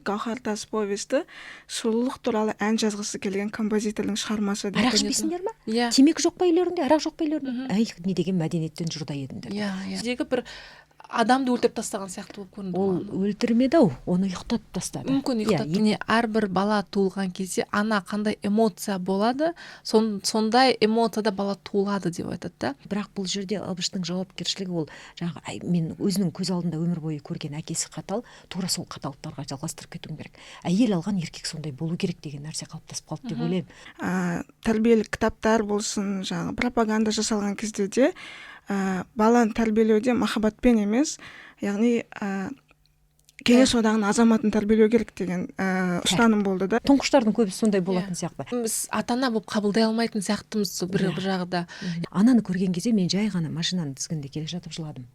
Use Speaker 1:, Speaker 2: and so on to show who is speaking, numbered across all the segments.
Speaker 1: Гауһар тас повесті сұлулық туралы ән жазғысы келген композитордың шығармасы.
Speaker 2: Арақ ішпейсіңдер ма?
Speaker 3: Иә.
Speaker 2: Темекі жоқ па үйлеріңде, арақ жоқ па үйлеріңде? Әй, не деген мәдениеттен жұрда едіңдер.
Speaker 3: Иә. Біздегі бір адамды өлтіріп тастаған сияқты болып көрінді.
Speaker 2: Ол өлтірмеді ау, оны ұйықтатып тастады.
Speaker 3: Мүмкін ұйықтатып. Міне, әрбір бала туылған кезде ана қандай эмоция болады, сондай эмоцияда бала туылады деп айтады да.
Speaker 2: Бірақ бұл жерде Абыштың жауапкершілігі ол жаңағы мен өзінің көз алдында өмір бойы көрген әкесі қатал, тура сол қаталдықтарға жалғастырып кетуім керек. Әйел алған еркек сондай болу керек деген нәрсе қалыптасып қалды деп ойлаймын.
Speaker 1: Тәрбиелік кітаптар болсын, жаңағы пропаганда жасалған кезде де баланы тәрбиелеуде махаббатпен емес, яғни кеңес одағының азаматын тәрбиелеу керек деген ұстаным болды да.
Speaker 2: Тұңғыштардың көбісі сондай болатын сияқты.
Speaker 3: Біз ата-ана болып қабылдай алмайтын сияқтымыз бір жағда.
Speaker 2: Ананы көрген кезде мен жай ғана машинаның тізгінінде келе жатып жыладым.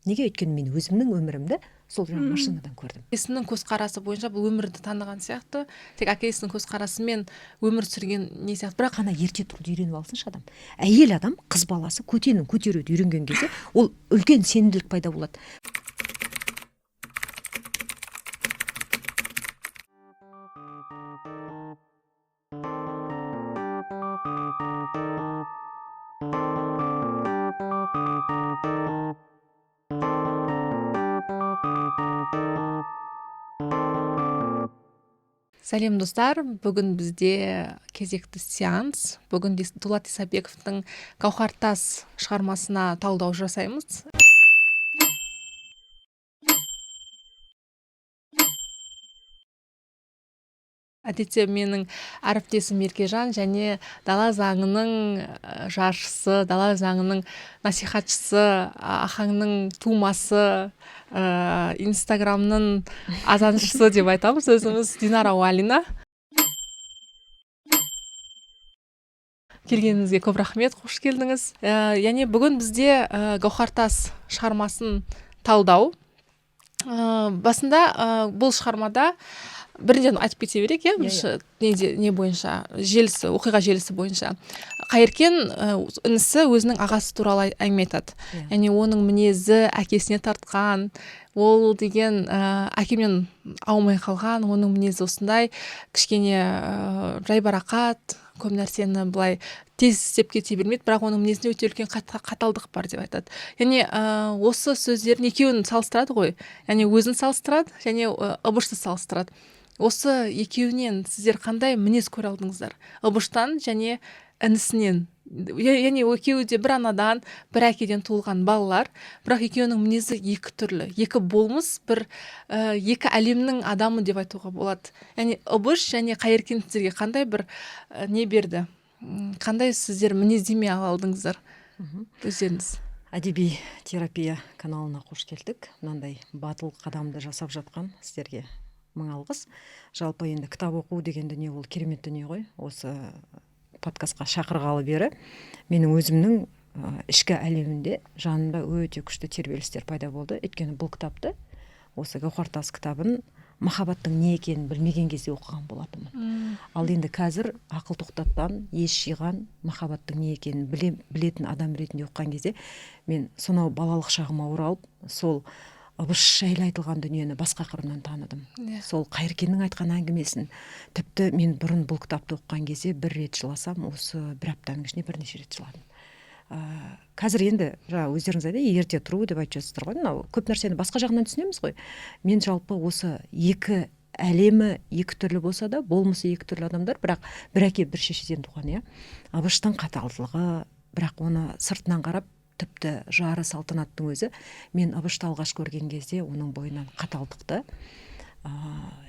Speaker 2: Неге? Өйткені мен өзімнің өмірімді сол жаңа машинадан көрдім.
Speaker 3: Әкесінің көзқарасы бойынша бұл өмірді таныған сияқты, тек әкесінің көзқарасымен өмір сүрген не сияқты.
Speaker 2: Бірақ қана ерте тұруды үйреніп алсыншы адам. Әйел адам, қыз баласы көтенін көтеруді үйренген кезде ол үлкен сенімділік пайда болады.
Speaker 3: Сәлем достар, бүгін бізде кезекті сеанс. Бүгін Дулат Исабековтың Гауһар тас шығармасына талдау жасаймыз. Әдетте менің әріптесім Еркежан және Дала заңының жаршысы, Дала заңының насихатшысы, Ахаңның тумасы, Инстаграмның азаншысы деп айтамыз өзіміз, Динара Уалина. Келгеніңізге көп рахмет, қош келдіңіз. Яғни бүгін бізде Гауһар тас шығармасын талдау. Басында бұл шығармада бірден айтып кете берейік, не бойынша, оқиға желісі бойынша. Қайыркен інісі өзінің ағасы туралы әңгіме айтады. Яғни оның мінезі әкесіне тартқан, ол деген әкемен аумай қалған, оның мінезі осындай, кішкене жайбарақат, көп нәрсені былай тез істеп кете бермейді, бірақ оның мінезінде өте үлкен қаталдық бар деп айтады. Яғни осы сөздерін екеуін салыстырады ғой. Яғни өзін салыстырады және Ыбышты салыстырады. Осы екеуінен сіздер қандай мінез көре алдыңыздар? Ыбыштан және інісінен. Яғни екеуі де бір анадан, бір әкеден туылған балалар, бірақ екеуінің мінезі екі түрлі, екі болмыс, екі әлемнің адамы деп айтуға болады. Яғни Ыбыш және Қайыркен сіздерге қандай бір не берді? Қандай сіздер мінездеме ала алдыңыздар өздеріңіз?
Speaker 2: Әдеби терапия каналына қош келдік. Мынандай батыл қадамды жасап жатқан сіздерге мың алғыс. Жалпы енді кітап оқу деген дүние ол керемет дүние ғой. Осы подкастқа шақырғалы бері менің өзімнің ішкі әлемінде жанымда өте күшті тербелістер пайда болды. Өйткені бұл кітапты, осы Гауһар тас кітабын махаббаттың не екенін білмеген кезде оқыған болатынмын. Ал енді қазір ақыл тоқтатқан, ес жиған, махаббаттың не екенін білетін адам ретінде оқыған кезде мен сонау балалық шағыма оралып, сол Ыбыш жайлы айтылған дүниені басқа қырынан таныдым. Сол Қайыркеннің айтқан әңгімесін тіпті мен бұрын бұл кітапты оқыған кезде бір рет жыласам, осы бір аптаның ішінде бірнеше рет жыладым. Қазір енді өздеріңіз айтады, ерте тұру деп айтып жатсыздар ғой. Көп нәрсені басқа жағынан түсінеміз ғой. Мен жалпы осы екі әлемі екі түрлі болса да, болмысы екі түрлі адамдар, бірақ бір әке бір шешеден туған, иә. Абыштың қаталдығы, бірақ оны сыртынан қарап тіпті жары Салтанаттың өзі, мен Ыбышты алғаш көрген кезде оның бойынан қаталдықты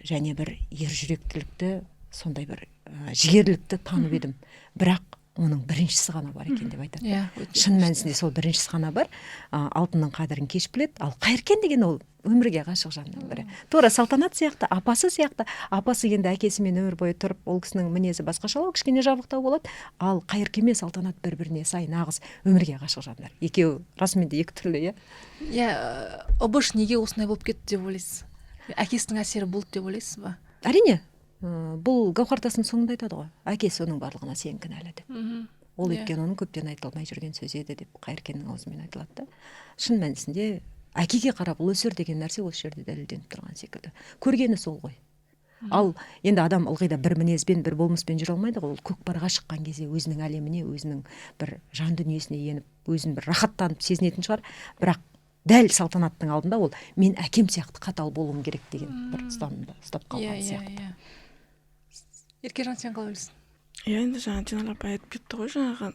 Speaker 2: және бір ержүректілікті, сондай бір жігерлікті танып едім. Бірақ оның біріншісі ғана бар екен деп айтады. Шын мәнісінде сол біріншісі ғана бар. Алтынның қадірін кеш біледі. Ал Қайыркен деген ол өмірге ғашық жанның бірі. Тура Салтанат сияқты, апасы сияқты. Апасы енді әкесімен өмір бойы тұрып, ол кісінің мінезі басқашалау, кішкене жабықтау болады. Ал Қайыркен мен Салтанат бір-біріне сай нағыз өмірге ғашық жандар. Екеуі расымен де екі түрлі, иә.
Speaker 3: Ыбыш неге осындай болып кетті деп ойлайсыз? Әкесінің әсері болды деп ойлайсыз ба?
Speaker 2: Әрине. Бұл Гауһар тастың соңында айтады ғой. Әкесі оның барлығына сен кінәлі деп. Ол өйткені оның көптен айтылмай жүрген сөзі еді деп Қайыркеннің аузымен айтылады. Шын мәнісінде әкеге қарап ұл өсер деген нәрсе осы жерде дәлелденіп тұрған секілді. Көргені сол ғой. Ал енді адам ылғи да бір мінезбен, бір болмыспен жүре алмайды ғой. Ол көкпарға шыққан кезде өзінің әлеміне, өзінің бір жан дүниесіне еніп, өзін бір рахаттанып сезінетін шығар. Бірақ дәл салтанаттың алдында ол мен әкем сияқты қатал болуым керек деген бір ұстанымды ұстап қалған сияқты.
Speaker 3: Еркежан, сен қалай ойлайсың?
Speaker 1: Енді жаңа Динара апай айтып кетті ғой, жаңағы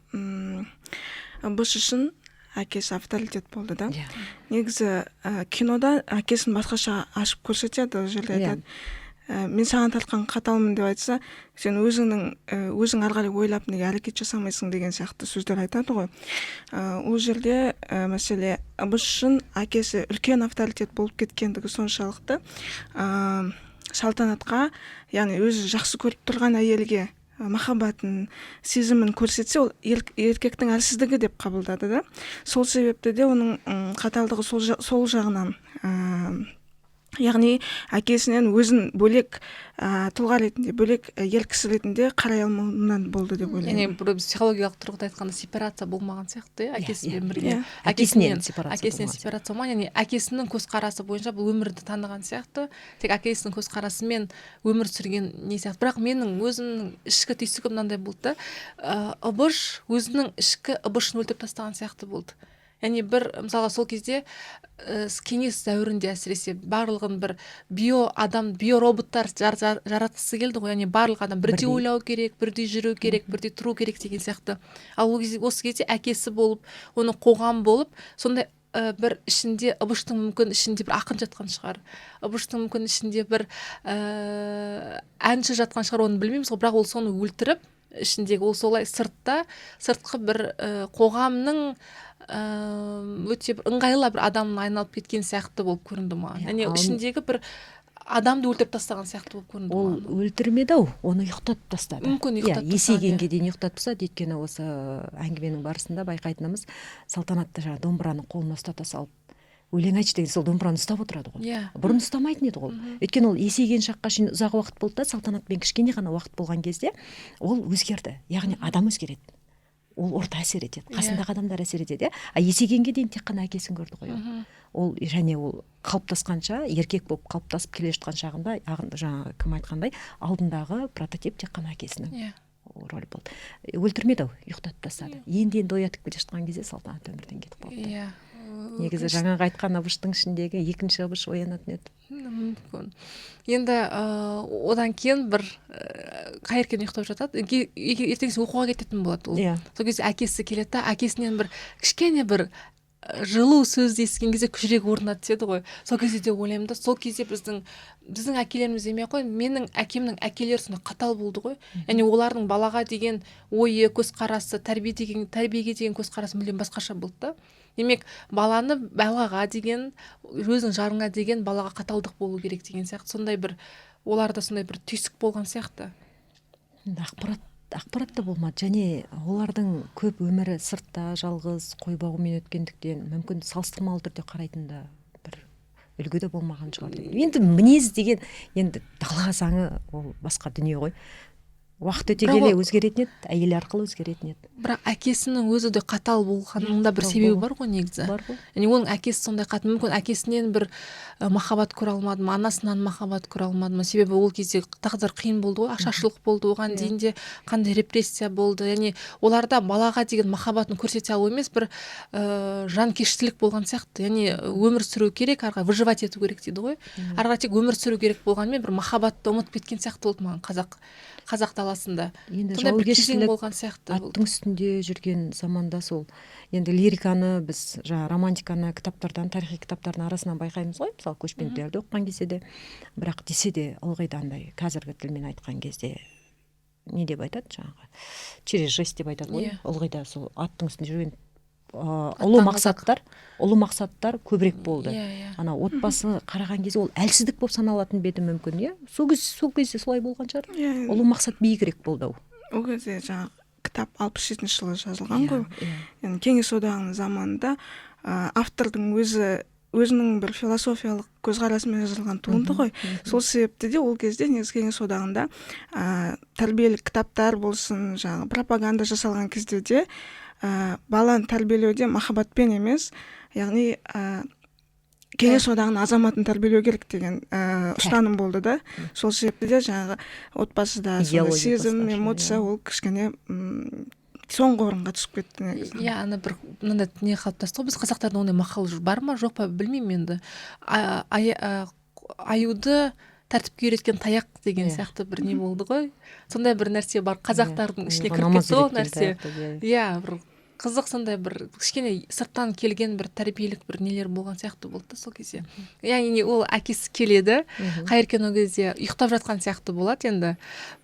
Speaker 1: Бұш үшін әкесі авторитет болды да. Негізі кинода әкесін басқаша ашып көрсетеді, ол жерде айтады. Мен саған тартқан қаталмын деп айтса, сен өзің ары қарай ойлап неге әрекет жасамайсың деген сияқты сөздер айтады ғой. Ол жерде мәселе Бұш үшін әкесі үлкен авторитет болып кеткендігі соншалықты салтанатқа, яғни өзі жақсы көріп тұрған әйелге махаббатын, сезімін көрсетсе, ол еркектің әлсіздігі деп қабылдады да. Сол себепті де оның қаталдығы сол жағынан, яғни әкесінен өзін бөлек тұлға ретінде, бөлек ер кісі ретінде қарай алмауынан болды деп ойлаймын.
Speaker 3: Яғни бір психологиялық тұрғыда айтқанда сепарация болмаған сияқты, әкесімен бірге.
Speaker 2: Әкесінен
Speaker 3: сепарация болмаған, яғни әкесінің көзқарасы бойынша бұл өмірді таныған сияқты, тек әкесінің көзқарасымен өмір сүрген не сияқты. Бірақ менің өзімнің ішкі түйсігім мынандай болды да, Бұш өзінің ішкі Бұшын өлтіріп тастаған сияқты болды. Яғни бір, мысалға сол кезде кеңес дәуірінде әсіресе барлығын бір биороботтар жаратқысы келді ғой. Яғни барлық адам бірдей ойлау керек, бірдей жүру керек, бірдей тұру керек деген сияқты. Ал осы кезде әкесі болып, оны қоғам болып, сондай бір ішінде Бұштың мүмкін ішінде бір ақын жатқан шығар. Бұштың мүмкін ішінде бір әнші жатқан шығар, оны білмейміз ғой, бірақ ол соны өлтіріп, ішіндегі ол солай сыртқы бір қоғамның өте бір ыңғайлы бір адамның айналып кеткен сияқты болып көрінді маған. Яғни ішіндегі бір адамды өлтіріп тастаған сияқты болып көрінді маған.
Speaker 2: Ол өлтірмеді-ау, оны ұйықтатып тастады.
Speaker 3: Мүмкін ұйықтатып тастады.
Speaker 2: Есейгенге дейін ұйықтатып тастады. Өйткені осы әңгіменің барысында байқайтынымыз, салтанатты жаңа домбыраны қолына ұстата салып, өлең айтшы деген, сол домбыраны ұстап отырады ғой. Бұрын ұстамайтын еді ғой. Өйткені ол есейген шаққа шейін ұзақ уақыт болды да, салтанатпен кішкене ғана уақыт болған кезде ол өзгерді. Яғни адам өзгереді. Ол орта әсер етеді, қасындағы адамдар әсер етеді. Есейгенге дейін тек қана әкесін көрді ғой. Ол және ол қалыптасқанша, еркек болып қалыптасып келе жатқан шағында, жаңа кім айтқандай, алдындағы прототип тек қана әкесінің рөлі болды. Өлтірмеді-ау, ұйықтатып тастады. Енді оятып келе жатқан кезде салтанат өмірден кетіп қалды. Негізі жаңағы айтқан Бұштың ішіндегі екінші Бұш оянатын еді.
Speaker 3: Мүмкін. Енді одан кейін бір Қайыркен ұйықтап жатады. Ертеңгісін оқуға кететін болады ол. Сол кезде әкесі келеді, әкесінен бір кішкене бір жылу сөзді естіген кезде жүрегі орнына түседі ғой. Сол кезде де ойлаймын да, сол кезде біздің әкелеріміз демей қой, менің әкемнің әкелері сондай қатал болды ғой. Яғни олардың балаға деген ойы, көзқарасы, тәрбиеге деген көзқарасы мүлдем басқаша болды да. Демек, балаға деген, өзің жарыңа деген балаға қаталдық болу керек деген сияқты. Сондай бір, оларда сондай бір түйсік болған сияқты.
Speaker 2: Ақпарат да болмады. Және олардың көп өмірі сыртта, жалғыз, қой бағумен өткендіктен, мүмкін салыстырмалы түрде қарайтын да бір үлгі де болмаған шығар. Енді мінез деген, енді дала заңы ол басқа дүние ғой. Уақыт өте келе өзгеретін еді, әйел арқылы өзгеретін еді.
Speaker 3: Бірақ әкесінің өзі де қатал болғанында бір себебі бар ғой негізі. Яғни оның әкесі сондай қатал, мүмкін әкесінен бір махаббат көре алмадым, анасынан махаббат көре алмадым. Себебі ол кезде тағдыр қиын болды ғой, ақшашылық болды, оған дейін де қандай репрессия болды. Яғни оларда балаға деген махаббатын көрсете алу емес, бір жанкештілік болған сияқты. Яғни өмір сүру керек, арға выживать ету керек дейді ғой. Арға тек өмір сүру керек болғанмен бір махаббатты ұмытып кеткен сияқты болды маған қазақ даласында.
Speaker 2: Енді жаугершілік аттың үстінде жүрген заманда сол. Енді лириканы біз романтиканы кітаптардан, тарихи кітаптардың арасынан байқаймыз ғой. Мысалы көшпенділерді оқыған кезде де, бірақ десе де ылғи да андай қазіргі тілмен айтқан кезде не деп айтады жаңағы? Через жесть деп айтады ғой. Ылғи да сол аттың үстінде жүрген ұлы мақсаттар көбірек болды. Ана отбасы қараған кезде ол әлсіздік болып саналатын беді мүмкін, сол кезде солай болған шығар. Ұлы мақсат биігірек болды.
Speaker 1: Ол кезде жаңағы кітап 67 жылы жазылған ғой. Яғни Кеңес одағының заманында автордың өзінің бір философиялық көзқарасымен жазылған туынды ғой. Сол себепті де ол кезде негізі Кеңес одағында тәрбиелік кітаптар болсын, жаңағы пропаганда жасалған кезде де баланы тәрбиелеуде махаббатпен емес, яғни кеңес одағының азаматын тәрбиелеу керек деген ұстаным болды да. Сол себепті де жаңағы отбасыда сондай сезім, эмоция ол кішкене соңғы орынға түсіп кетті негізі.
Speaker 3: Иә, ана бір мынандай не қалыптасты ғой, біз қазақтарда ондай мақал бар ма жоқ па білмеймін енді. Аюды тәртіпке үйреткен таяқ деген сияқты бір не болды ғой. Сондай бір нәрсе бар қазақтардың ішіне кіріп кетті ол нәрсе. Иә, бір қызық сондай бір кішкене сырттан келген бір тәрбиелік бір нелер болған сияқты болды да сол кезде. Яғни ол әкесі келеді, Қайыркен ол кезде ұйықтап жатқан сияқты болады енді.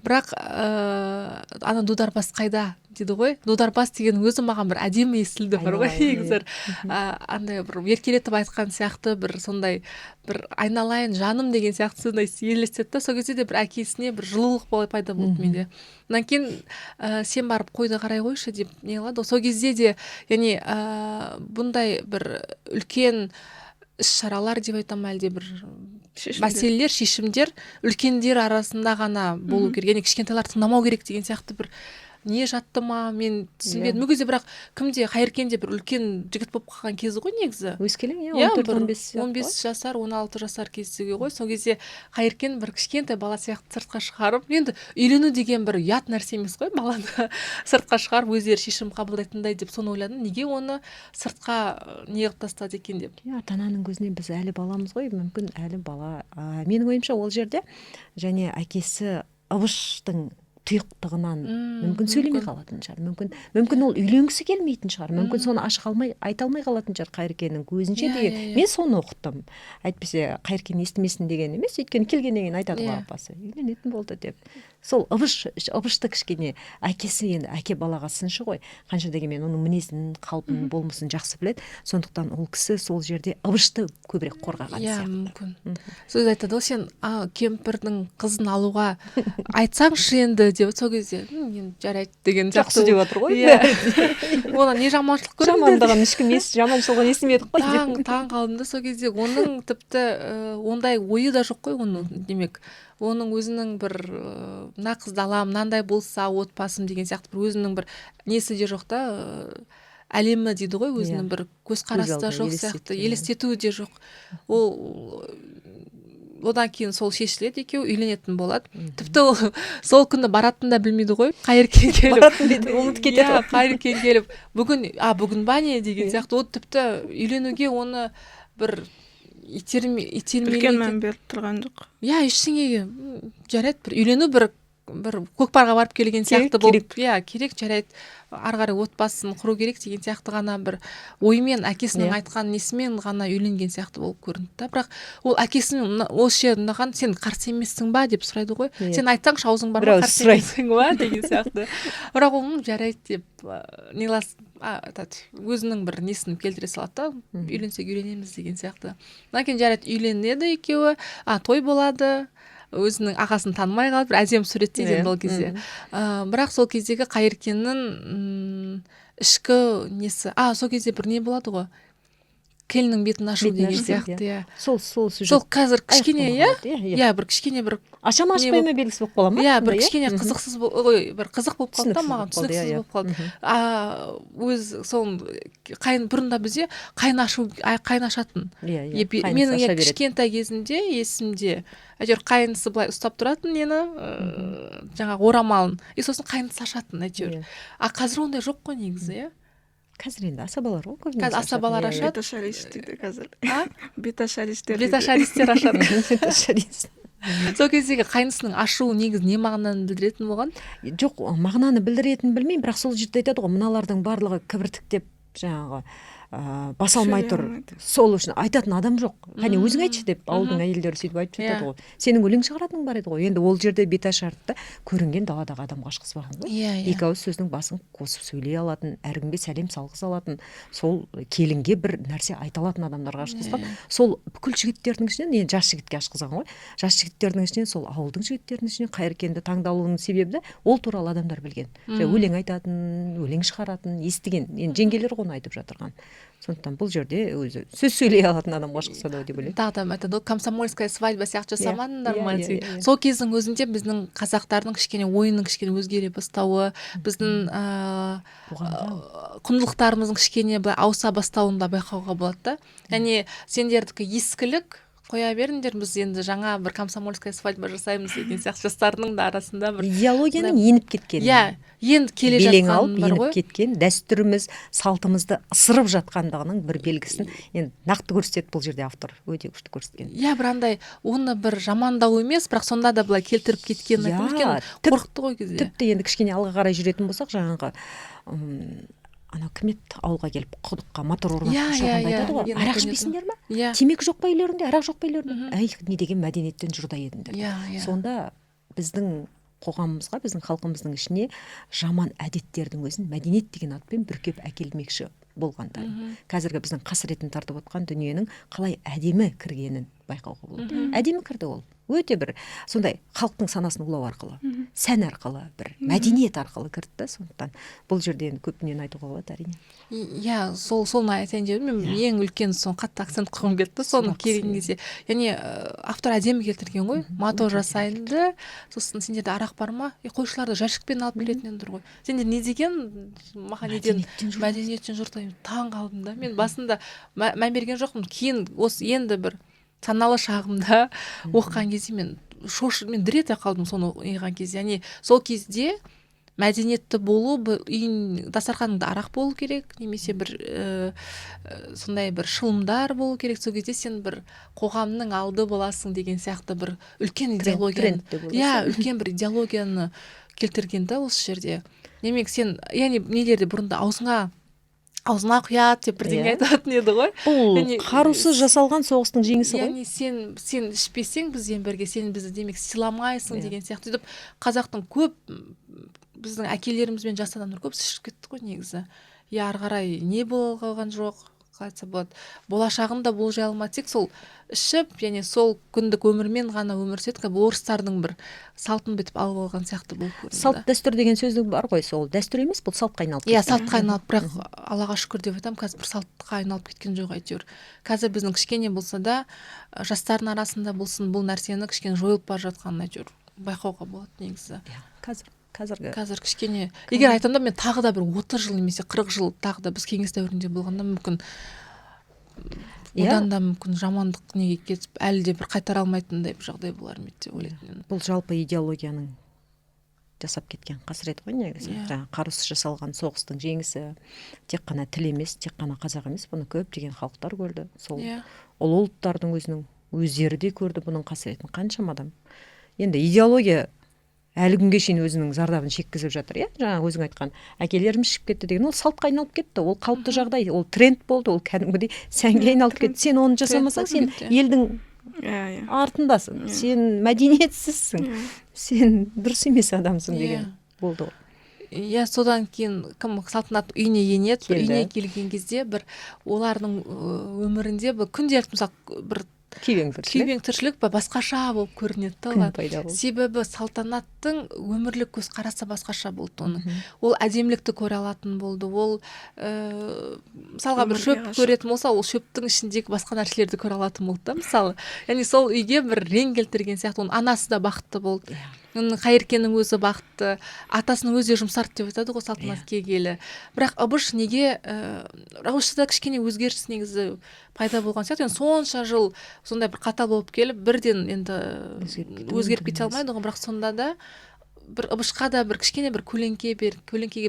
Speaker 3: Бірақ ана дударбас қайда дейді ғой. Дударбас деген өзі маған бір әдемі естілді бар ғой негізі. Андай бір еркелетіп айтқан сияқты бір сондай бір айналайын жаным деген сияқты сондай елестетті. Сол кезде де бір әкесіне бір жылулық пайда болды менде. Одан кейін сен барып қойды қарай қойшы деп не қылады. Сол кезде де яғни бұндай бір үлкен іс-шаралар деп айтам әлде бір мәселелер, шешімдер үлкендер арасында ғана болу керек. Яғни кішкентайлар тыңдамау керек деген сияқты бір не жатты ма, мен түсінбедім. Мүгізде бірақ кімде Қайыркенде бір үлкен жігіт болып қалған кезі ғой негізі.
Speaker 2: Өскелең, 14-15
Speaker 3: жасар, 16 жасар кездегі ғой. Сол кезде Қайыркен бір кішкентай бала сияқты сыртқа шығарып, енді үйлену деген бір ұят нәрсе емес қой, баланы сыртқа шығарып өздері шешім қабылдайтындай деп соны ойладым. Неге оны сыртқа неғып тастады екен деп.
Speaker 2: Ата-ананың көзіне біз әлі баламыз ғой, мүмкін әлі бала. Менің ойымша ол жерде және әкесі Ыбыштың тұйықтығынан мүмкін сөйлемей қалатын шығар, мүмкін ол үйленгісі келмейтін шығар, мүмкін соны айта алмай қалатын шығар Қайыркеннің көзінше деген. Мен соны ұқтым. Әйтпесе Қайыркен естімесін деген емес, өйткені келгеннен кейін айтады ғой апасы, үйленетін болды деп. Сол Ыбышты кішкене әкесі, енді әке балаға сыншы ғой, қанша дегенмен оның мінезін, қалпын, болмысын жақсы біледі. Сондықтан ол кісі сол жерде Ыбышты көбірек қорғаған сияқты.
Speaker 3: Мүмкін. Сөз айтады ғой, сен кемпірдің қызын алуға айтсаңшы енді деп, сол кезде жарайды деген
Speaker 2: жақсы деп отыр ғой.
Speaker 3: Ona не жаманшылық көрінді.
Speaker 2: Жамандығын ешкім жаманшылығын естімедік қой.
Speaker 3: Таң қалдым да сол кезде. Оның тіпті ондай ойы да жоқ қой оның, демек. Оның өзінің бір мына қызды алам, мынандай болса отбасым деген сияқты бір өзінің бір несі де жоқ та, әлемі дейді ғой, өзінің бір көзқарасы да жоқ сияқты, елестетуі де жоқ. Ол одан кейін сол шешіледі, екеуі үйленетін болады. Тіпті ол сол күні баратын да білмейді ғой. Қайыркен келіп,
Speaker 2: ұмытып кетеді.
Speaker 3: Қайыркен келіп, бүгін ба не деген сияқты. Ол тіпті үйленуге оны бір
Speaker 1: үлкен мән беріп тұрған жоқ.
Speaker 3: Иә, ештеңеге жарайды, бір үйлену бір көкпарға барып келген сияқты болып, иә, керек, жарайды, ары қарай отбасын құру керек деген сияқты ғана бір оймен, әкесінің айтқан несімен ғана үйленген сияқты болып көрінді. Бірақ ол әкесінің осы жерден сен қарсы емессің ба деп сұрайды ғой. Сен айтсаңшы, аузың бар ма, қарсы емессің ба деген сияқты. Бірақ ол жарайды деп өзінің бір несін келтіре салады да, үйленсек үйленеміз деген сияқты. Одан кейін жарайды, үйленеді екеуі, той болады. Өзінің ағасын танымай қалып, бір әдемі суреттейді ол кезде. Бірақ сол кездегі Қайыркеннің ішкі несі, сол кезде бір не болады ғой, келіннің бетін ашу деген сияқты. Сол қазір кішкене, бір кішкене бір
Speaker 2: ашама-ашпай ма белгісі болып қала ма?
Speaker 3: Бір кішкене қызықсыз бір қызық болып қалды да маған, түсініксіз болып қалды. Өз сол бұрында бізде қайын ашатын. Менің кішкентай кезімде есімде әйтеуір қайынысы былай ұстап тұратын нені, жаңағы орамалын, сосын қайынысы ашатын әйтеуір. Қазір ондай жоқ қой негізі,
Speaker 2: Қазір енді асабалар ғой көбінесе.
Speaker 3: Қазір асабалар ашады.
Speaker 1: Беташарист дейді қазір.
Speaker 3: Беташаристер ашады. Сол кездегі қайнысының ашуы негізі не мағынаны білдіретін болған?
Speaker 2: Жоқ, мағынаны білдіретінін білмеймін, бірақ сол жерде айтады ғой, мыналардың барлығы кібіртіктеп жаңағы баса алмай тұр. Сол үшін айтатын адам жоқ. Қане өзің айтшы деп ауылдың әйелдері сөйтіп айтып жатады ғой. Сенің өлең шығаратының бар еді ғой. Енді ол жерде беташартты көрінген даладағы адам қашқызбаған ғой. Екі ауыз сөздің басын қосып сөйлей алатын, әркімге сәлем салғыза алатын, сол келінге бір нәрсе айта алатын адамдарға ашқызған. Сол бүкіл жігіттердің ішінен, енді жас жігітке ашқызған ғой. Жас жігіттердің ішінен, сол ауылдың жігіттерінің ішінен Қайыркенді таңдалуының себебі ол туралы адамдар білген. Өлең айтатын, өлең шығаратын, естіген. Енді жеңгелер оны айтып жатырған. Сондықтан бұл жерде өзі сөз сөйлей алатын адам қашқысы да деп ойлаймын.
Speaker 3: тағы да айтады ғой, комсомольская свадьба сияқты жасамадыңдар ма
Speaker 2: иә,
Speaker 3: дейді.
Speaker 2: иә.
Speaker 3: Сол кездің өзінде біздің қазақтардың кішкене ойының кішкене өзгере бастауы, біздің құндылықтарымыздың кішкене былай ауыса бастауын да байқауға болады да. Яғни сендердікі ескілік, қоя беріңдер, біз енді жаңа бір комсомольская свадьба жасаймыз деген сияқты жастардың да арасында бір
Speaker 2: идеологияның еніп кеткен.
Speaker 3: Иә, енді келе
Speaker 2: белең
Speaker 3: жатқан
Speaker 2: алып
Speaker 3: бар
Speaker 2: еніп
Speaker 3: ғой.
Speaker 2: кеткен, дәстүріміз, салтымызды ысырып жатқандығының бір белгісін енді нақты көрсетеді бұл жерде автор, өте күшті көрсеткен.
Speaker 3: Иә, бір андай оны бір жамандау емес, бірақ сонда да былай келтіріп кеткенін айтып өйткені қорқытты ғой кезде.
Speaker 2: Тіпті енді кішкене алға қарай жүретін болсақ, жаңағы анау кім еді ауылға келіп құдыққа мотор орнатып шалғанда айтады ғой, арақ ішпейсіңдер ма? Темекі жоқ па үйлеріңде, арақ жоқ па үйлеріңде? Әй, не деген мәдениеттен жұрда едіңдер. Сонда біздің қоғамымызға, біздің халқымыздың ішіне жаман әдеттердің өзін мәдениет деген атпен бүркеп әкелмекші болғандар. Қазіргі біздің қасіретін тартып отқан дүниенің қалай әдемі кіргенін байқауға болады. Әдемі кірді ол. Өте бір сондай халықтың санасын улау арқылы, сән арқылы, бір мәдениет арқылы кірді. Сондықтан бұл жерде енді көп дүниені айтуға болады, әрине.
Speaker 3: Иә, соны айтайын деп мен ең үлкен соны қатты акцент қойғым келді, соны келген кезде. Яғни автор әдемі келтірген ғой, мотор жасайды, сосын сендерде арақ бар ма? Қойшыларды жәшікпен алып келетін тұр ғой. Сендер не деген маған неден мәдениеттен жұртайым таң қалдым да. Мен басында мән берген жоқпын. Кейін осы енді бір саналы шағымда оқыған кезде мен дір ете қалдым соны оқыған кезде. Яғни сол кезде мәдениетті болу, үйін дастарханыңда арақ болу керек, немесе бір сондай бір шылымдар болу керек. Сол кезде сен бір қоғамның алды боласың деген сияқты бір үлкен идеологияны, үлкен бір идеологияны келтірген да осы жерде. Демек сен, яғни нелерде бұрында аузына құяды деп бірдеңе айтатын еді ғой.
Speaker 2: Бұл қарусыз жасалған соғыстың жеңісі ғой.
Speaker 3: Яғни сен ішпесең бізден бірге, сен бізді демек сыйламайсың деген сияқты. Сөйтіп қазақтың көп біздің әкелеріміз бен жас адамдар көп ішіп кетті ғой негізі. Ары қарай не бола қалған жоқ, қалай болады. Болашағын да болжай алмады, тек сол ішіп, яғни сол күндік өмірмен ғана өмір сүреді. Орыстардың бір салтын бітіп алып алған сияқты болып көрінді.
Speaker 2: Салт дәстүр деген сөздің бар ғой, сол дәстүр емес, бұл салтқа айналып кетті.
Speaker 3: Иә, салтқа айналып, бірақ Аллаға шүкір деп айтамын, қазір бір салтқа айналып кеткен жоқ әйтеуір. Қазір біздің кішкене болса да жастардың арасында болсын, бұл нәрсені кішкене жойылып бара жатқанын әйтеуір байқауға болады негізі.
Speaker 2: Қазір
Speaker 3: кішкене, егер айтамын да мен тағы да бір 30 жыл немесе 40 жыл тағы да біз кеңес дәуірінде болғанда мүмкін одан да мүмкін жамандық неге кетіп әлі де бір қайтара алмайтындай бір жағдай болар ма деп ойлаймын.
Speaker 2: Бұл жалпы идеологияның жасап кеткен қасіреті ғой негізі. Жаңа қарусыз жасалған соғыстың жеңісі тек қана тіл емес, тек қана қазақ емес, бұны көптеген халықтар көрді. Сол ұлы ұлттардың өздері де көрді бұның қасіретін. Қаншама адам. Енді идеология әлі күнге шейін өзінің зардабын шеккізіп жатыр, жаңа өзің айтқан әкелеріміз ішіп кетті деген, ол салтқа айналып кетті, ол қалыпты жағдай, ол тренд болды, ол кәдімгідей сәнге айналып кетті. Сен оны жасамасаң, сен елдің артындасың, сен мәдениетсізсің, сен дұрыс емес адамсың деген болды ғой.
Speaker 3: Иә, содан кейін кім салтанат үйіне енеді, үйіне келген кезде бір олардың өмірінде бір күнделікті мысалы бір
Speaker 2: күйбең
Speaker 3: тіршілік басқаша болып көрінеді оған. Себебі салтанаттың өмірлік көзқарасы басқаша болды оның. Ол әдемілікті көре алатын болды. Ол мысалға бір шөп көретін болса, ол шөптің ішіндегі басқа нәрселерді көре алатын болды да, мысалы. Яғни сол үйге бір рең келтірген сияқты, оның анасы да бақытты болды. Қайыркенің өзі бақытты, атасының өзі жұмсарды деп айтады ғой салтанат келгелі. Бірақ Абыш неге Абышта кішкене өзгеріс негізі пайда болған сияқты. Сонша жыл сондай бір қатал болып келіп, бірден енді өзгеріп кете алмайды ғой, бірақ сонда да бір Абышқа да бір кішкене бір көлеңкеге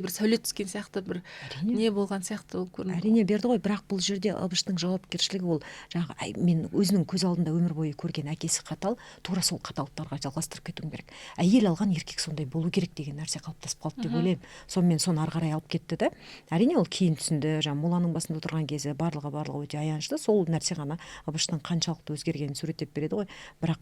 Speaker 3: бір сәуле түскен сияқты бір не болған сияқты ол көрінді.
Speaker 2: Әрине берді ғой, бірақ бұл жерде Абыштың жауапкершілігі ол жаңағы мен өзінің көз алдында өмір бойы көрген әкесі қатал, тура сол қаталдықтарға жалғастырып кетуім керек. Әйел алған еркек сондай болу керек деген нәрсе қалыптасып қалды деп ойлаймын. Сонымен соны ары қарай алып кетті да. Әрине ол кейін түсінді, жаңа моланың басында отырған кезде барлығы өте аянышты. Сол нәрсе ғана Абыштың қаншалықты өзгергенін суреттеп береді ғой. Бірақ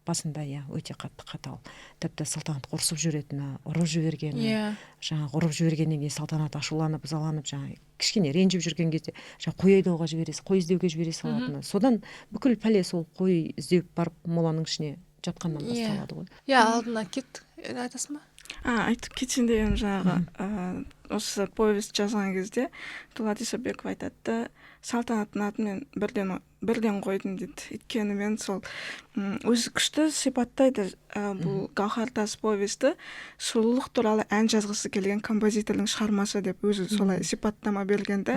Speaker 2: басында өте қатал. Тіпті салтанат ұрсып жүретіні, ұрып жібергені, жаңағы ұрып жібергеннен кейін салтанат ашуланып, ызаланып, жаңағы кішкене ренжіп жүрген кезде қой айдауға жібересіз, қой іздеуге жібере салатыны. Содан бүкіл пәле сол қой іздеп барып моланың ішіне жатқаннан басталады ғой.
Speaker 3: Алдына кет, айтасың ба?
Speaker 1: Айтып кетейін дегенім жаңағы осы повесть жазған кезде Дулат Исабеков айтады, салтанаттың атын мен бірден қойдым дейді. Өйткені мен сол өзі күшті сипаттайды бұл Гауһар тас повесті сұлулық туралы ән жазғысы келген композитордың шығармасы деп өзі солай сипаттама берген да.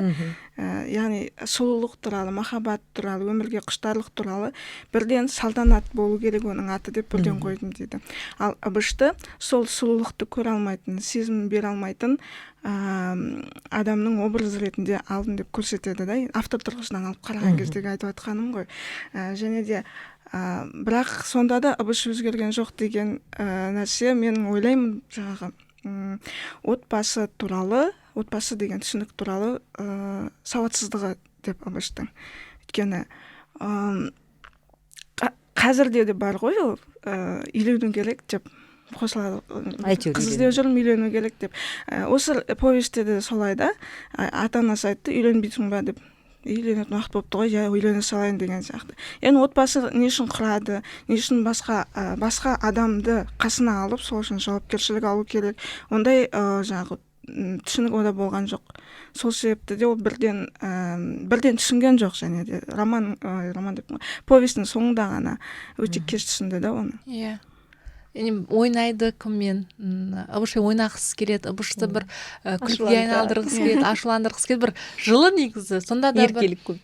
Speaker 1: Яғни сұлулық туралы, махаббат туралы, өмірге құштарлық туралы бірден салтанат болу керек оның аты деп бірден қойдым дейді. Ал Ыбышты сол сұлулықты көре алмайтын, сезімін бере алмайтын адамның образы ретінде алдым деп көрсетеді да, автор тұрғысынан алып қараған кездегі айтып жатқаным ғой. Және де бірақ сонда да Ыбыш өзгерген жоқ деген нәрсе мен ойлаймын жаңағы отбасы туралы, отбасы деген түсінік туралы сауатсыздығы деп Ыбыштың. Өйткені қазірде де бар ғой ол үйлену керек деп қосылады, қыз іздеп жүрмін, үйлену керек деп. Осы повестте де солай да, ата-анасы айтты, үйленбейсің ба деп. Үйленетін уақыт болыпты ғой, үйлене салайын деген сияқты. Яғни отбасы не үшін құрады, не үшін басқа адамды қасына алып, сол үшін жауапкершілік алу керек. Ондай жаңағы түсінік ода болған жоқ. Сол себепті де ол бірден түсінген жоқ, және де роман деп повестің соңында ғана өте кеш түсінді да оны.
Speaker 3: Иә. Ойнайды кіммен, Ыбышпен ойнағысы келеді, Ыбышты бір күлкіге айналдырғысы келеді, ашуландырғысы келеді, бір жылы негізі. Сонда да
Speaker 2: еркелік көп.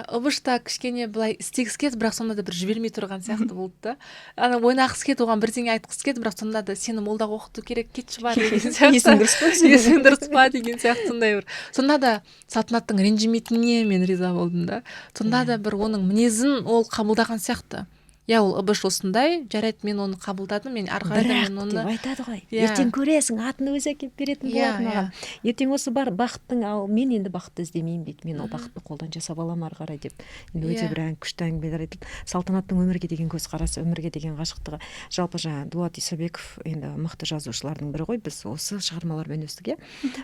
Speaker 3: Ыбышта кішкене былай істегісі келеді, бірақ сонда да бір жібермей тұрған сияқты болды да. Ойнағысы келеді, оған бірдеңе айтқысы келеді, бірақ сонда да сені молдаға оқыту керек, кетші бар деген сияқты. Есің дұрыс па деген сияқты сондай бір. Сонда да салтанаттың ренжімейтініне мен риза болдым да. Сонда да бір оның мінезін ол қабылдаған сияқты. Ол Ыбыш осындай, жарайды, мен оны қабылдадым, мен арқайда мен оны...
Speaker 2: Бірақ деп айтады ғой, ертең көресің, атын өзі әкеп беретін болады маған. Ертең осы бар бақыттың, ал мен енді бақытты іздемеймін дейді, мен ол бақытты қолдан жасап аламын ары қарай деп. Өте бір күшті әңгімелер айтылды. Салтанаттың өмірге деген көзқарасы, өмірге деген ғашықтығы. Жалпы жаңа Дулат Исабеков енді мықты жазушылардың бірі ғой, біз осы шығармалармен өстік,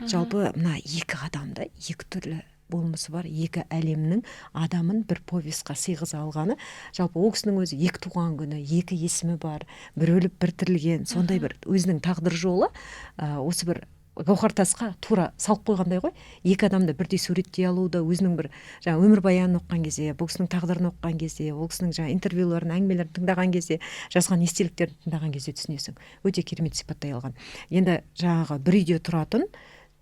Speaker 2: жалпы мына екі адамда екі түрлі болмысы бар, екі әлемнің адамын бір повестқа сыйғыза алғаны. Жалпы ол кісінің өзі екі туған күні, екі есімі бар, бір өліп бір тірілген, сондай бір өзінің тағдыр жолы осы бір Гауһар тасқа тура салып қойғандай ғой. Екі адамды бірдей суреттей алуды, өзінің бір жаңа өмірбаянын оқыған кезде, бұл кісінің тағдырын оқыған кезде, ол кісінің жаңа интервьюларын, әңгімелерін тыңдаған кезде, жазған естеліктерін тыңдаған кезде түсінесің. Өте керемет сипаттай алған. Енді жаңағы бір үйде тұратын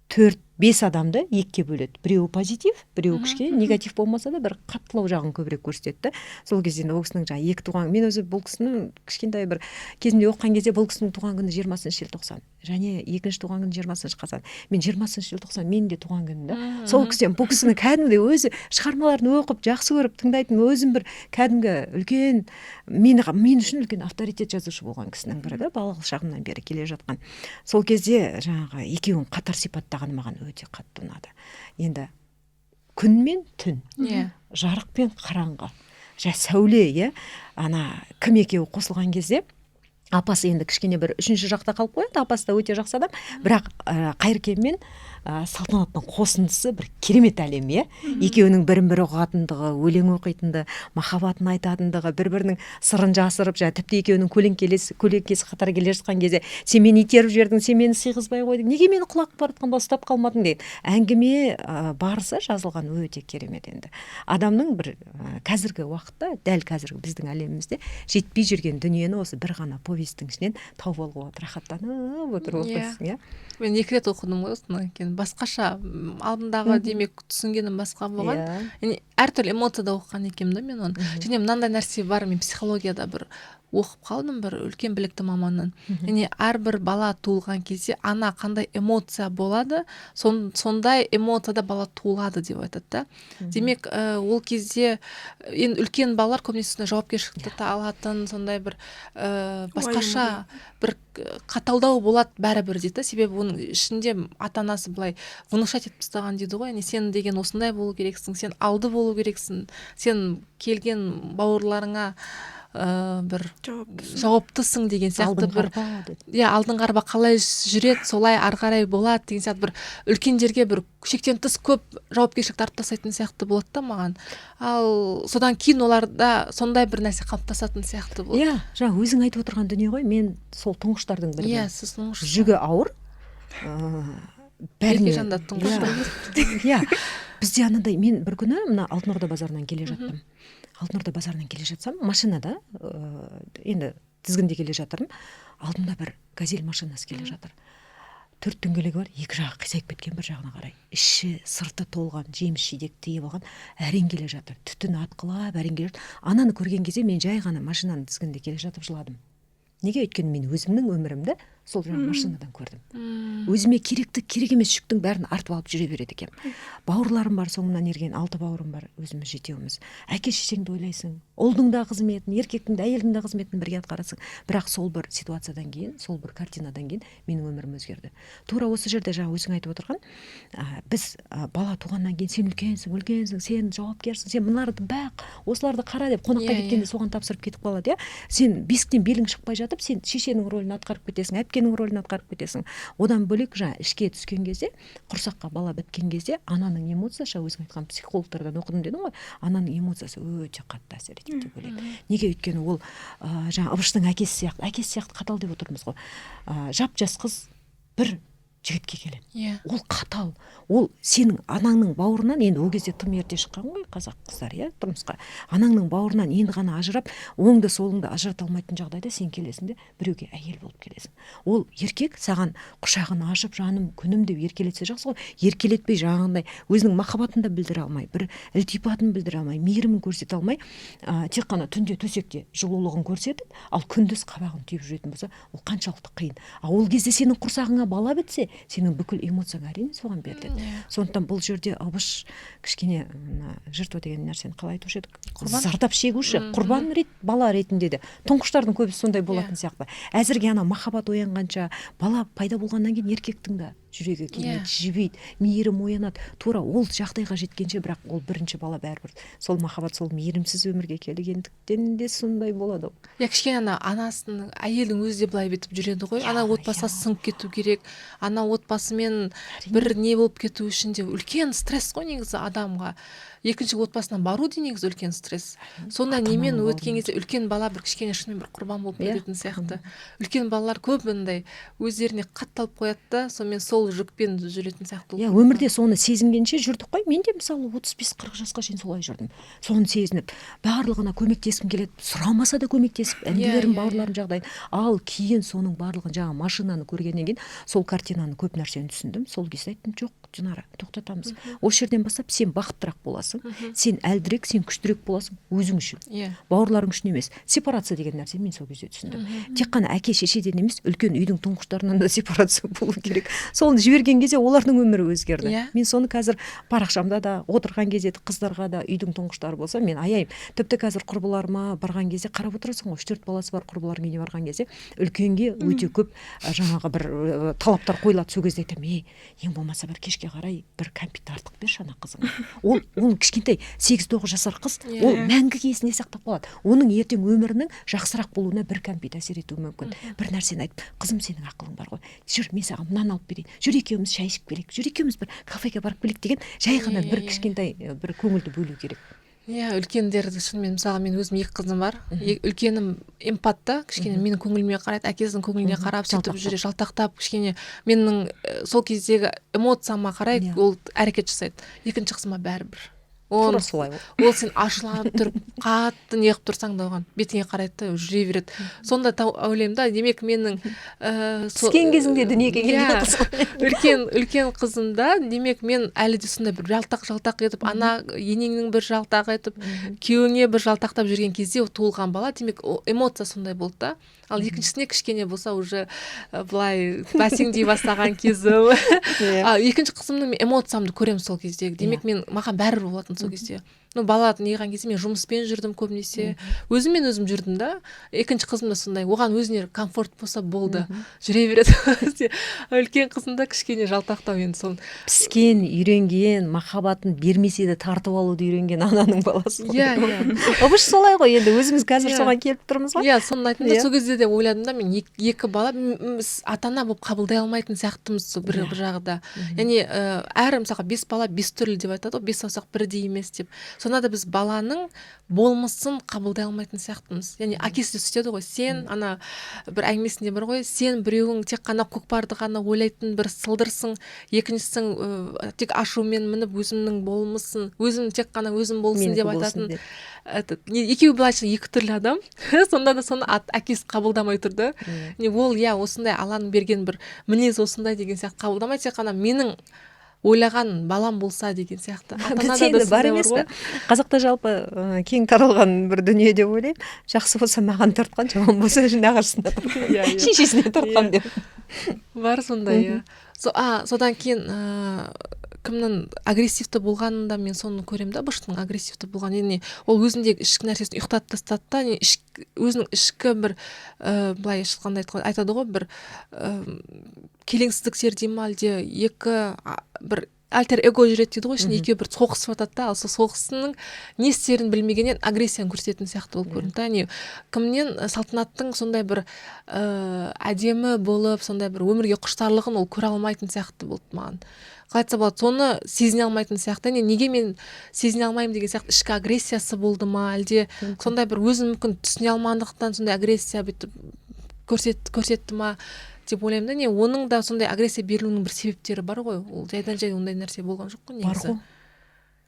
Speaker 2: 4-5 адамды екіге бөледі. Біреуі позитив, біреуі кішкене негатив болмаса да бір қаттылау жағын көбірек көрсетеді. Сол кезде ол кісінің жаңа екі туған, мен өзі бұл кісінің кішкентай бір кезінде оқыған кезде бұл кісінің туған күні 20 желтоқсан, және екінші туған күні 20 қазан. Мен 20 желтоқсан менің де туған күнім да. Сол кісіден бұл кісіні кәдімгідей өзі шығармаларын оқып, жақсы көріп тыңдайтын, өзім бір кәдімгі үлкен мен үшін үлкен авторитет жазушы болған кісінің бірі да, балалық шағымнан бері келе жатқан. Сол кезде жаңағы екеуін қатар сипаттағаны маған өте қатты ұнады. Енді күн мен түн, жарық пен қараңғы, сәуле, ана кім екеуі қосылған кезде апасы енді кішкене бір үшінші жақта қалып қояды, апасы да өте жақсы адам, бірақ Қайыркен мен Салтанаттың қосындысы бір керемет әлем, екеуінің бірін-бірі ұғатындығы, өлең оқитындығы, махаббатын айтатындығы, бір-бірінің сырын жасырып, тіпті екеуінің көлеңкесі қатар келе жатқан кезде, сен мені итеріп жібердің, сен мені сыйғызбай қойдың, неге мені құлап бара жатқанда ұстап қалмадың деген әңгіме барысы жазылған өте керемет. Енді адамның бір қазіргі уақытта, дәл қазіргі біздің әлемімізде жетпей жүрген дүниені осы бір ғана повестің ішінен тауып алуға рахаттанып отыр оқисың.
Speaker 3: Мен 2 рет оқыдым ғой осыны, басқаша алдындағы демек түсінгенім басқа болған. Әртүрлі эмоцияда оқыған екенмін да мен оны. Және мынандай нәрсе бар, мен психологияда бір оқып қалдым, бір үлкен білікті маманнан. Әрбір бала туылған кезде ана қандай эмоция болады, сондай эмоцияда бала туылады деп айтады да. Демек, ол кезде үлкен балалар көбінесе жауапкершілікті алатын, сондай бір басқаша бір қаталдау болады бәрібір дейді. Себебі оның ішінде ата-анасы былай внушать етіп тастаған дейді ғой. Сен деген осындай болу керексің, сен алды болу керексің, сен келген бауырларыңа бір
Speaker 1: Жауаптысың.
Speaker 3: жауаптысың деген сияқты бір алдыңғы арба қалай жүреді солай ары қарай болады деген сияқты бір үлкендерге бір шектен тыс көп жауапкершілікті артып тастайтын сияқты болады да маған. Ал содан кейін оларда сондай бір нәрсе қалыптасатын сияқты болады.
Speaker 2: Иә, жаңа өзің айтып отырған дүние ғой, мен сол тұңғыштардың бірі.
Speaker 3: Иә, сіз тұңғыш.
Speaker 2: Жүгі ауыр. Бәріне
Speaker 3: Еркежанда тұңғыш.
Speaker 2: Иә, бізде анандай, мен бір күні мына Алтын Орда базарынан келе жаттым. Алтын Орда базарынан келе жатсам, машинада енді тізгінде келе жатырмын. Алдымда бір газель машинасы келе жатыр. 4 дөңгелегі бар, екі жағы қисайып кеткен, бір жағына қарай. Іші сырты толған, жеміс жидек тиіп алған, әрең келе жатыр. Түтін атқылап, әрең келе жатыр. Ананы көрген кезде мен жай ғана машинаның тізгінде келе жатып жыладым. Неге? Өйткені мен өзімнің өмірімді сол жаңа машинадан көрдім. Өзіме керекті, керек емес жүктің бәрін артып алып жүре береді екен. Бауырларым бар, соңымнан ерген 6 бауырым бар, өзіміз жетеуміз. Әке шешеңді ойлайсың, ұлдың да қызметін, еркектің де, әйелдің де қызметін бірге атқарасың. Бірақ сол бір ситуациядан кейін, сол бір картинадан кейін менің өмірім өзгерді. Тура осы жерде жаңа өзің айтып отырған, біз бала туғаннан кейін сен үлкенсің, сен жауапкерсің, сен мыналарды бақ, осыларды қара деп қонаққа кеткенде соған тапсырып кетіп қалады, иә. Сен бесіктен белің шықпай жатып, сен шешенің рөлін атқарып кетесің, әпкенің рөлін атқарып кетесің. Одан бөлек жаңа ішке түскен кезде, құрсаққа бала біткен кезде ананың эмоциясы, өзің айтқан психологтардан оқыдым дедің ғой, ананың эмоциясы өте қатты әсер етеді деп ойлаймын. Неге? Өйткені ол жаңа Ыбыштың әкесі сияқты қатал деп отырмыз ғой. Жап-жас қыз бір жігітке келеді. Ол қатал. Ол сенің анаңның бауырынан, енді ол кезде тым ерте шыққан ғой қазақ қыздар, иә, тұрмысқа. Анаңның бауырынан енді ғана ажырап, оңды солыңды ажырата алмайтын жағдайда сен келесің де біреуге әйел болып келесің. Ол еркек саған құшағын ашып, жаным, күнім деп еркелетсе жақсы ғой. Еркелетпей жаңағындай өзінің махаббатын да білдіре алмай, бір ілтипатын білдіре алмай, мейірімін көрсете алмай, тек қана түнде төсекте жылулығын көрсетіп, ал күндіз қабағын түйіп жүретін болса, ол қаншалықты қиын. Ол кезде сенің құрсағыңа бала бітсе, сенің бүкіл эмоцияң әрине соған беріледі. Сондықтан бұл жерде Ыбыш кішкене жертва деген нәрсені қалай айтушы едік? Зардап шегуші, құрбан бала ретінде де. Тұңғыштардың көбісі сондай болатын сияқты. Әзірге ана махаббат оянғанша, бала пайда болғаннан кейін еркектің да жүрегі келмейді, жібейді, мейірім оянады. Тура ол жағдайға жеткенше, бірақ ол бірінші бала бәрібір сол махаббат, сол мейірімсіз өмірге келгендіктен де сондай болады.
Speaker 3: Я кішкене анасының, әйелдің өзі де былай бетіп жүреді ғой. Ана отбасыға сіңіп кету керек. Ана отбасымен бір не болып кету үшін де үлкен стресс қой негізі адамға. Екінші отбасынан бару де негізі үлкен стресс. Сонда немен өткен кезде үлкен бала бір кішкене шынымен бір құрбан болып кететін сияқты. Үлкен балалар көп мындай өздеріне қатталып қояды да, сонымен сол жүкпен жүретін сияқты.
Speaker 2: Иә, өмірде соны сезінгенше жүрдік қой. Мен де мысалы 35-40 жасқа шейін солай жүрдім. Соны сезініп, барлығына көмектескім келеді. Сұрамаса да көмектесіп, әнділерім, бауырларым жағдайын. Ал кейін соның барлығын жаңа машинаны көргеннен кейін сол картинаны көп нәрсені түсіндім. Сол кезде айттым, жоқ, Динара, тоқтатамыз. Осы жерден бастап сен бақыттырақ боласың. Сен әлдірек, сен күштірек боласың өзің үшін. Бауырларың үшін емес. Сепарация деген нәрсені мен сол кезде түсіндім. Тек қана әке шешеден емес, үлкен үйдің тұңғыштарынан да сепарация болу керек. Соны жіберген кезде олардың өмірі өзгерді. Мен соны қазір парақшамда да отырған кезде қыздарға да үйдің тұңғыштары болса, мен аяйым. Тіпті қазір құрбыларыма барған кезде қарап отырасың ғой, 3-4 баласы бар құрбыларың үйіне барған кезде үлкенге өте көп жаңағы бір талаптар қойылады. Сол кезде айтамын, ең болмаса бір кешке қарай бір кәмпит артық берші ана қызыңа. Ол кішкентай 8-9 жасар қыз, ол мәңгіге есінде сақтап қалады. Оның ертең өмірінің жақсырақ болуына бір кәмпит әсер етуі мүмкін. Бір нәрсені айтып, қызым, сенің ақылың бар ғой. Жүр, мен саған мынаны алып берейін. Жүр, екеуміз шай ішіп келейік. Жүр, екеуміз бір кафеге барып келейік деген жай ғана бір кішкентай бір көңілді бөлу керек.
Speaker 3: Иә, үлкендерді шынымен, мысалы мен өзім 2 қызым бар. Үлкенім эмпат та, кішкене менің көңіліме қарайды, әкесінің көңіліне қарап, сөйтіп жүре жалтақтап, кішкене менің сол кездегі эмоцияма қарай ол әрекет жасайды. Екінші қызыма бәрібір. Ол сен ашылып тұрып, қатты неғып тұрсаң да оған бетіңе қарайды да жүре береді. Сонда ойлаймын да, демек менің
Speaker 2: түскен кезіңде дүниеге келген қызым.
Speaker 3: Үлкен қызымда, демек мен әлі де сондай бір жалтақ етіп, ана енеңнің бір жалтақ етіп, күйеуіңе бір жалтақтап жүрген кезде туылған бала, демек эмоция сондай болды да. Ал екіншісіне кішкене болса уже былай бәсеңдей бастаған кезім. Екінші қызымның эмоциямды көремін сол кездегі. Демек маған бәрібір болатын сол кезде. ну бала неған кезде мен жұмыспен жүрдім көбінесе, өзіммен өзім жүрдім да. Екінші қызым да сондай, оған өзіне комфорт болса болды, жүре береді. Үлкен қызым да кішкене жалтақтау, енді соны
Speaker 2: піскен, үйренген, махаббатын бермесе де тартып алуды үйренген ананың баласы. Обыш солай ғой, енді өзіміз қазір соған келіп тұрмыз ғой.
Speaker 3: Соны айттым да, сол кезде де ойладым да, мен екі бала ата-ана болып қабылдай алмайтын сияқтымыз бір жағда. Яғни әр мысалға 5 бала 5 түрлі деп айтады ғой, 5 саусақ бірдей емес деп. Сонда да біз баланың болмысын қабылдай алмайтын сияқтымыз. Яғни әкесі де сөйтеді ғой, сен ана бір әңгімесінде бар ғой, сен біреуің тек қана көкпарды ғана ойлайтын бір сылдырсың, екіншісің тек ашумен мініп өзімнің болмысын, өзім тек қана өзім болсын деп айтатын. Екеуі былайша екі түрлі адам. Сонда да соны әкесі қабылдамай тұрды. Ол осындай Алланың берген бір мінез осындай деген сияқты қабылдамай, тек қана менің ойлаған балам болса деген сияқты.
Speaker 2: Ата-анада да бар емес пе? Қазақта жалпы кең таралған бір дүние деп ойлаймын. Жақсы болса маған тартқан, жаман болса нағашысына тартқан, шешесіне тартқан деп.
Speaker 3: Бар сондай. Содан кейін кімнің агрессивті болғанын да мен соны көремін да, бұштың агрессивті болған. Яғни ол өзіндегі ішкі нәрсесін ұйықтатып тастады да, өзінің ішкі бір былай шыққанда айтады ғой, бір келеңсіздіктер дей ме, әлде екі бір альтер эго жүреді дейді ғой, ішінде екеуі бір соғысып жатады да, ал сол соғысының не істерін білмегеннен агрессияны көрсететін сияқты болып көрінді. Яғни кімнен Салтанаттың сондай бір әдемі болып, сондай бір өмірге құштарлығын ол көре алмайтын сияқты болды маған. Қалай айтса болады, соны сезіне алмайтын сияқты. Неге мен сезіне алмаймын деген сияқты ішкі агрессиясы болды ма, әлде сондай бір өзін мүмкін түсіне алмағандықтан сондай агрессия бүйтіп көрсетті ма деп ойлаймын да. Оның да сондай агрессия берілуінің бір себептері бар ғой. Ол жайдан жай ондай нәрсе болған жоқ қой негізі.
Speaker 2: Бар ғой.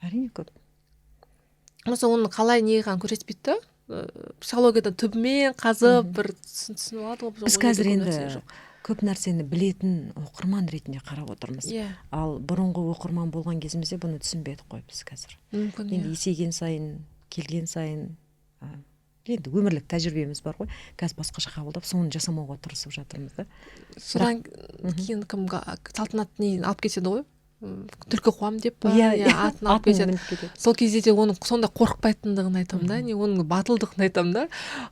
Speaker 2: Әрине көп.
Speaker 3: Мысалы оны қалай неған көрсетпейді да? Психологиядан түбімен қазып бір түсініп алады ғой.
Speaker 2: Біз қазір енді көп нәрсені білетін оқырман ретінде қарап отырмыз. Ал бұрынғы оқырман болған кезімізде бұны түсінбедік қой біз қазір. Енді есейген сайын, келген сайын енді өмірлік тәжірибеміз бар ғой, қазір басқаша қабылдап соны жасамауға тырысып жатырмыз да.
Speaker 3: Содан кейін кімге Салтанат нені алып кетеді ғой, түлкі қуам деп па, атын алып кетеді. Сол кезде де оның сонда қорықпайтындығын айтамын да, оның батылдығын айтамын да.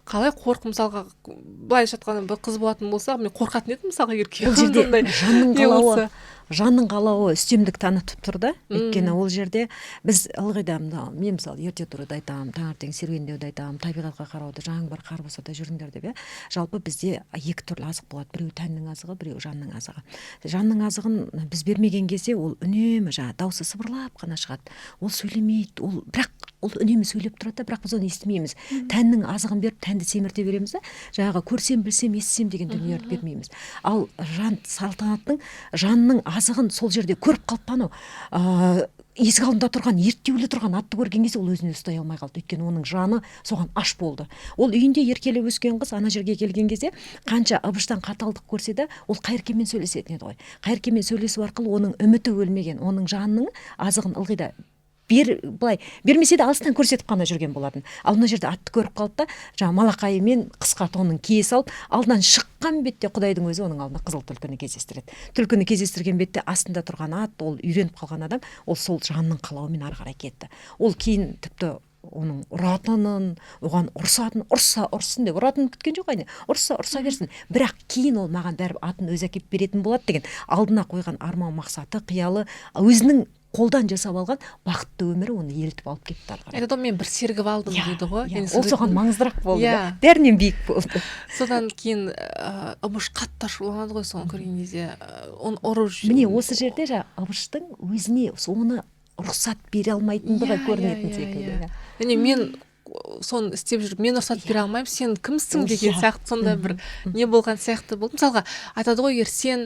Speaker 3: Қалай қорқып, мысалға былай жатқан бір қыз болатын болса, мен қорқатын едім мысалға еркек.
Speaker 2: Ол жерде жанның қалауы үстемдік танытып тұр да. Өйткені ол жерде біз ылғи да, мен мысалы ерте тұруды айтамын, таңертең серуендеуді айтамын, табиғатқа қарауды, жаңбыр қар болса да жүріңдер деп. Жалпы бізде екі түрлі азық болады, біреу тәннің азығы, біреу жанның азығы. Жанның азығын біз бермеген кезде ол үнемі даусы сыбырлап қана шығады. Ол сөйлемейді, бірақ ол үнемі сөйлеп тұрады, бірақ біз оны естімейміз. Тәннің азығын беріп, тәнді семірте береміз да, жаңағы көрсем, білсем, естісем деген дүниелерді бермейміз. Ал Салтанаттың жанның азығын сол жерде көріп қалып анау есік алдында тұрған, ерттеулі тұрған атты көрген кезде ол өзіне ұстай алмай қалды. Өйткені оның жаны соған аш болды. Ол үйінде еркелеп өскен қыз ана жерге келген кезде қанша Абыштан қаталдық көрсе де, ол Қайыркенмен сөйлесетін еді ғой. Қайыркенмен сөйлесу арқылы оның үміті өлмеген, оның жанының азығын ылғи да былай бермесе де алыстан көрсетіп қана жүрген болатын. Ал мына жерде атты көріп қалды да, жаңа малақайымен қысқа тонын кие салып, алдынан шыққан бетте Құдайдың өзі оның алдына қызыл түлкіні кездестіреді. Түлкіні кездестірген бетте астында тұрған ат, ол үйреніп қалған адам, ол сол жанның қалауымен ары қарай кетті. Ол кейін тіпті оның ұратынын, оған ұрсын деп ұратынын күткен жоқ айне. Ұрса берсін. Бірақ кейін ол маған бәрібір атын өзі әкеп беретін болады деген алдына қойған арман мақсаты, қиялы, өзінің қолдан жасап алған бақытты өмірі оны елтіп алып кетті ары қарай.
Speaker 3: Айтады мен бір сергіп алдым дейді ғой.
Speaker 2: Ол соған маңыздырақ болды. Бәрінен биік болды.
Speaker 3: Содан кейін Абыш қатты ашуланады ғой соны көрген кезде. Оны ұрып жүр.
Speaker 2: Міне осы жерде Абыштың өзіне соны рұқсат бере алмайтындығы көрінетін секілді.
Speaker 3: Яғни мен соны істеп жүріп, мен рұқсат бере алмаймын, сен кімсің деген сияқты сондай бір не болған сияқты болды. Мысалға айтады ғой, егер сен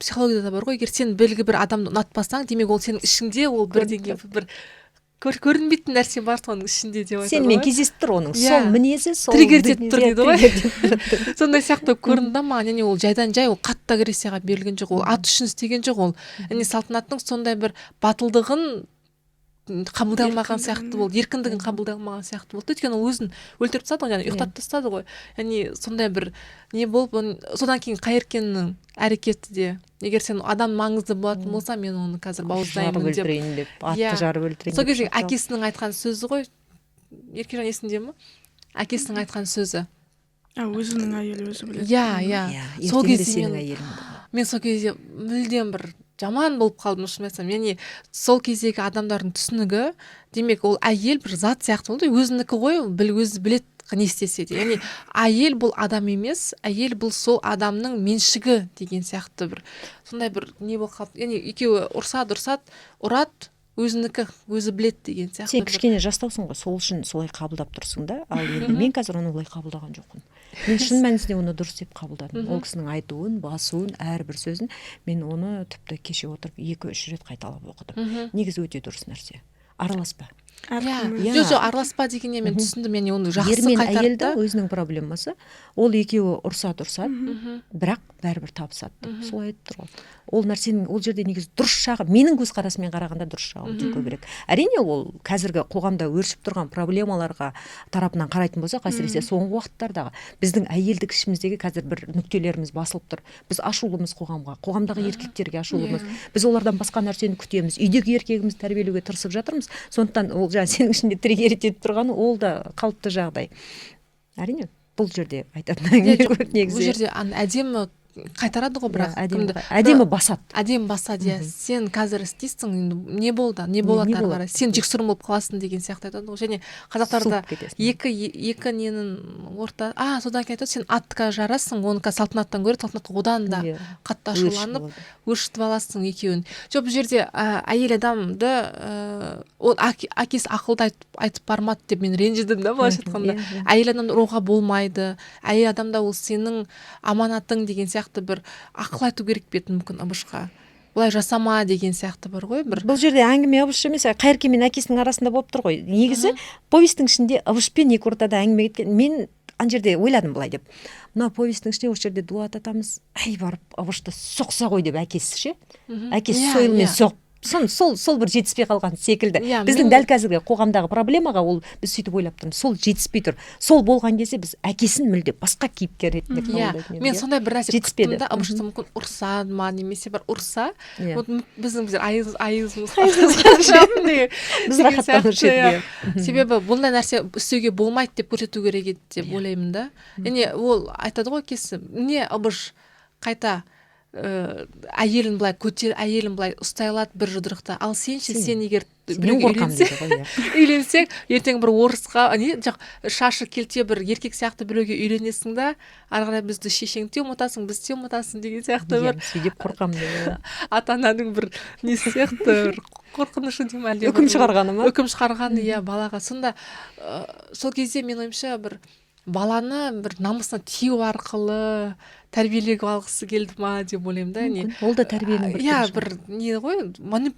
Speaker 3: психологияда бар ғой, егер сен белгілі бір адамды ұнатпасаң, демек ол сенің ішіңде ол бірдеңе бір көрінбейтін нәрсе бар соның ішінде деп айтады ғой.
Speaker 2: Сенімен кездесіп тұр оның сол мінезі, сол
Speaker 3: триггердеп тұр дейді ғой. Сондай сияқты көрінді маған. Яғни ол жайдан жай ол қатты агрессияға берілген жоқ, ол ат үшін істеген жоқ ол. Яғни Салтанаттың сондай бір батылдығын қабылдай алмаған сияқты болды, еркіндігін қабылдай алмаған сияқты болды. Өйткені ол өзін өлтіріп тастады ғой, яғни ұйықтатып тастады ғой. Яғни сондай бір не болып, содан кейін Қайыркеннің әрекеті де, егер сен адам маңызды болатын болса мен оны қазір бауыздаймын
Speaker 2: жарып
Speaker 3: деп.
Speaker 2: өлтірейін деп,
Speaker 3: Иә.
Speaker 2: атты жарып өлтірейін
Speaker 3: Сол
Speaker 2: деп
Speaker 3: кезде
Speaker 2: шақырады.
Speaker 3: әкесінің айтқан сөзі ғой, Еркежан есіңде ме? Әкесінің айтқан сөзі.
Speaker 1: Өзінің әйелі өзі біледі.
Speaker 3: Иә. Сол
Speaker 2: ертең де
Speaker 3: кезде
Speaker 2: сенің
Speaker 3: мен
Speaker 2: әйелің.
Speaker 3: мен сол кезде мүлдем бір жаман болып қалдым, шын айтсам. Яғни сол кездегі адамдардың түсінігі, демек ол әйел бір зат сияқты болды, өзінікі ғой, өзі білет не істесе де. Яғни әйел бұл адам емес, әйел бұл сол адамның меншігі деген сияқты бір сондай бір не болып қалды. Яғни екеуі ұрсады, ұрады, өзінікі өзі білет деген сияқты.
Speaker 2: Сен кішкене жастаусың ғой, сол үшін солай қабылдап тұрсың да. Ал енді мен қазір оны олай қабылдаған жоқпын. Мен шын мәнісінде оны дұрыс деп қабылдадым. Ол кісінің айтуын, басуын, әрбір сөзін мен оны тіпті кеше отырып 2-3 рет қайталап оқыдым. Негізі өте дұрыс нәрсе. Араласпа.
Speaker 3: Жоқ, араласпа дегенде мен түсіндім, яғни оны жақсы
Speaker 2: Ер мен
Speaker 3: қайтарды.
Speaker 2: әйелдің өзінің проблемасы. Ол екеуі ұрсады, бірақ бәрібір табысады. Солай айтып тұр ғой. Ол нәрсенің ол жерде негізі дұрыс жағы, менің көзқарасымен қарағанда дұрыс жағы өте көбірек. Әрине ол қазіргі қоғамда өршіп тұрған проблемаларға тарапынан қарайтын болсақ, әсіресе соңғы уақыттардағы біздің әйелдік ішіміздегі қазір бір нүктелеріміз басылып тұр. Біз ашулымыз қоғамға, қоғамдағы еркектерге ашулымыз. Біз олардан басқа нәрсені күтеміз. Үйдегі еркегімізді тәрбиелеуге тырысып жатырмыз. Сондықтан ол жаңа сенің ішінде триггерить етіп тұрғаны ол да қалыпты жағдай. Әрине бұл жерде айтатын әңгіме көп негізі.
Speaker 3: Бұл жерде әдемі қайтарады ғой, бірақ
Speaker 2: әдемі басады.
Speaker 3: Әдемі басады, иә. Сен қазір істейсің, не болды, не болады ары қарай. Сен жексұрын болып қаласың деген сияқты айтады ғой. Және қазақтарда екі ненің орта, содан кейін айтады, сен атқа жарасың, оны салтанаттан гөрі салтанатқа одан да қатты ашуланып, өршітіп аласың екеуін. Жоқ, бұл жерде әйел адамды әкесі ақылды айтып бармады деп мен ренжідім да, былайша айтқанда. Әйел адамды ұруға болмайды. Әйел адамда ол сенің аманатың деген сияқты бір ақыл айту керек пе еді мүмкін Ыбышқа. Олай жасама деген сияқты бар ғой бір.
Speaker 2: Бұл жерде әңгіме Ыбыш емес, Қайыркен мен әкесінің арасында болып тұр ғой. Негізі повестің ішінде Ыбышпен екі ортада әңгіме кеткен. Мен ана жерде ойладым былай деп. Мына повестің ішінде осы жерде Дулат атамыз барып Ыбышты соқса ғой деп әкесі ше. Әкесі сойылмен соғып сол бір жетіспей қалған секілді. Біздің дәл қазіргі қоғамдағы проблемаға ол біз сөйтіп ойлап тұрмыз. Сол жетіспей тұр. Сол болған кезде біз әкесін мүлде басқа кейіпкер ретінде қабылдаймыз.
Speaker 3: Мен сондай бір нәрсе күттім да, Ыбышты мүмкін ұрсады ма, немесе бір ұрса, біздің айызымыз
Speaker 2: біз рахаттанушы едік.
Speaker 3: Себебі бұндай нәрсе істеуге болмайды деп көрсету керек еді деп ойлаймын да. Яғни ол айтады ғой әкесі, не Ыбыш қайта әйелін былай ұстай алады бір жұдырықта. Ал сен егер үйленсең, ертең бір орысқа, шашы келте бір еркек сияқты біреуге үйленесің да, ары қарай бізді шешең те ұмытасың, біз те ұмытасың деген сияқты бір.
Speaker 2: Сөйтіп қорқамын деп.
Speaker 3: Ата-ананың бір не сияқты бір қорқынышы деймін әлде.
Speaker 2: Үкім шығарғаны ма?
Speaker 3: Үкім шығарғаны, иә, балаға. Сонда сол кезде мен ойымша бір баланы бір намысына тию арқылы тәрбиелеп алғысы келді ма деп ойлаймын да.
Speaker 2: Ол да тәрбиенің бір түрі.
Speaker 3: Иә, бір не ғой,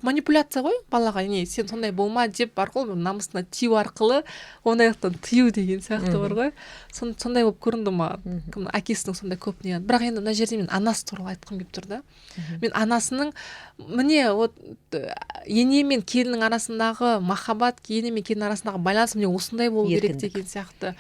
Speaker 3: манипуляция ғой балаға. Сен сондай болма деп арқылы намысына тию арқылы ондайлықтан тыю деген сияқты бар ғой. Сондай болып көрінді маған. Әкесінің сондай көп не. Бірақ енді мына жерде мен анасы туралы айтқым келіп тұр да. Мен анасының міне вот ене мен келіннің арасындағы махаббат, ене мен келін арасындағы байланыс міне осындай болу керек деген сияқты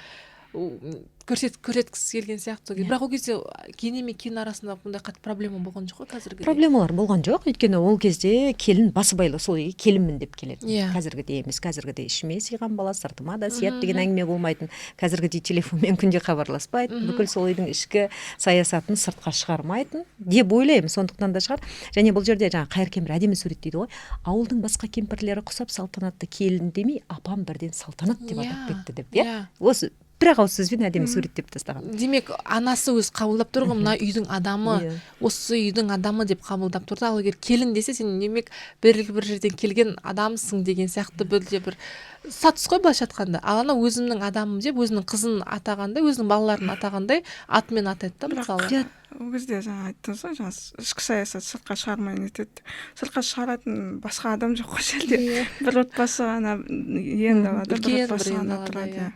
Speaker 3: көрсеткісі келген сияқты. Бірақ ол кезде ене мен келін арасында бұндай қатты проблема болған жоқ қой қазіргі.
Speaker 2: Проблемалар болған жоқ, өйткені ол кезде келін басыбайлы, сол келінмін деп келеді. Қазіргідей емес, қазіргідей ішіме сыйған бала, сыртыма да сияды деген әңгіме болмайтын. Қазіргідей телефонмен күнде хабарласпайтын, бүкіл сол үйдің ішкі саясатын сыртқа шығармайтын деп ойлаймын. Сондықтан да шығар. Және бұл жерде жаңа Қайыркен бір әдемі суреттейді ғой. Ауылдың басқа кемпірлері құсап салтанатты келін демей, апам бірден салтанат деп атап кетті деп, иә. Осы бір ауыз сөзбен әдемі суреттеп тастаған.
Speaker 3: Демек, анасы өз қабылдап тұр ғой, мына үйдің адамы, осы үйдің адамы деп қабылдап тұрды. Ал егер келін десе, сен демек белгілі бір жерден келген адамсың деген сияқты бір сатыс қой былайша айтқанда. Ал ана өзімнің адамым деп, өзінің қызын атағандай, өзінің балаларын атағандай атымен атайды да мысалы.
Speaker 1: Ол кезде жаңа айттыңыз ғой, жаңа ішкі саясат сыртқа шығармай нетеді. Сыртқа шығаратын басқа адам жоқ қой жерде. Бір отбасы ғана енді алады, бір отбасы ғана тұрады.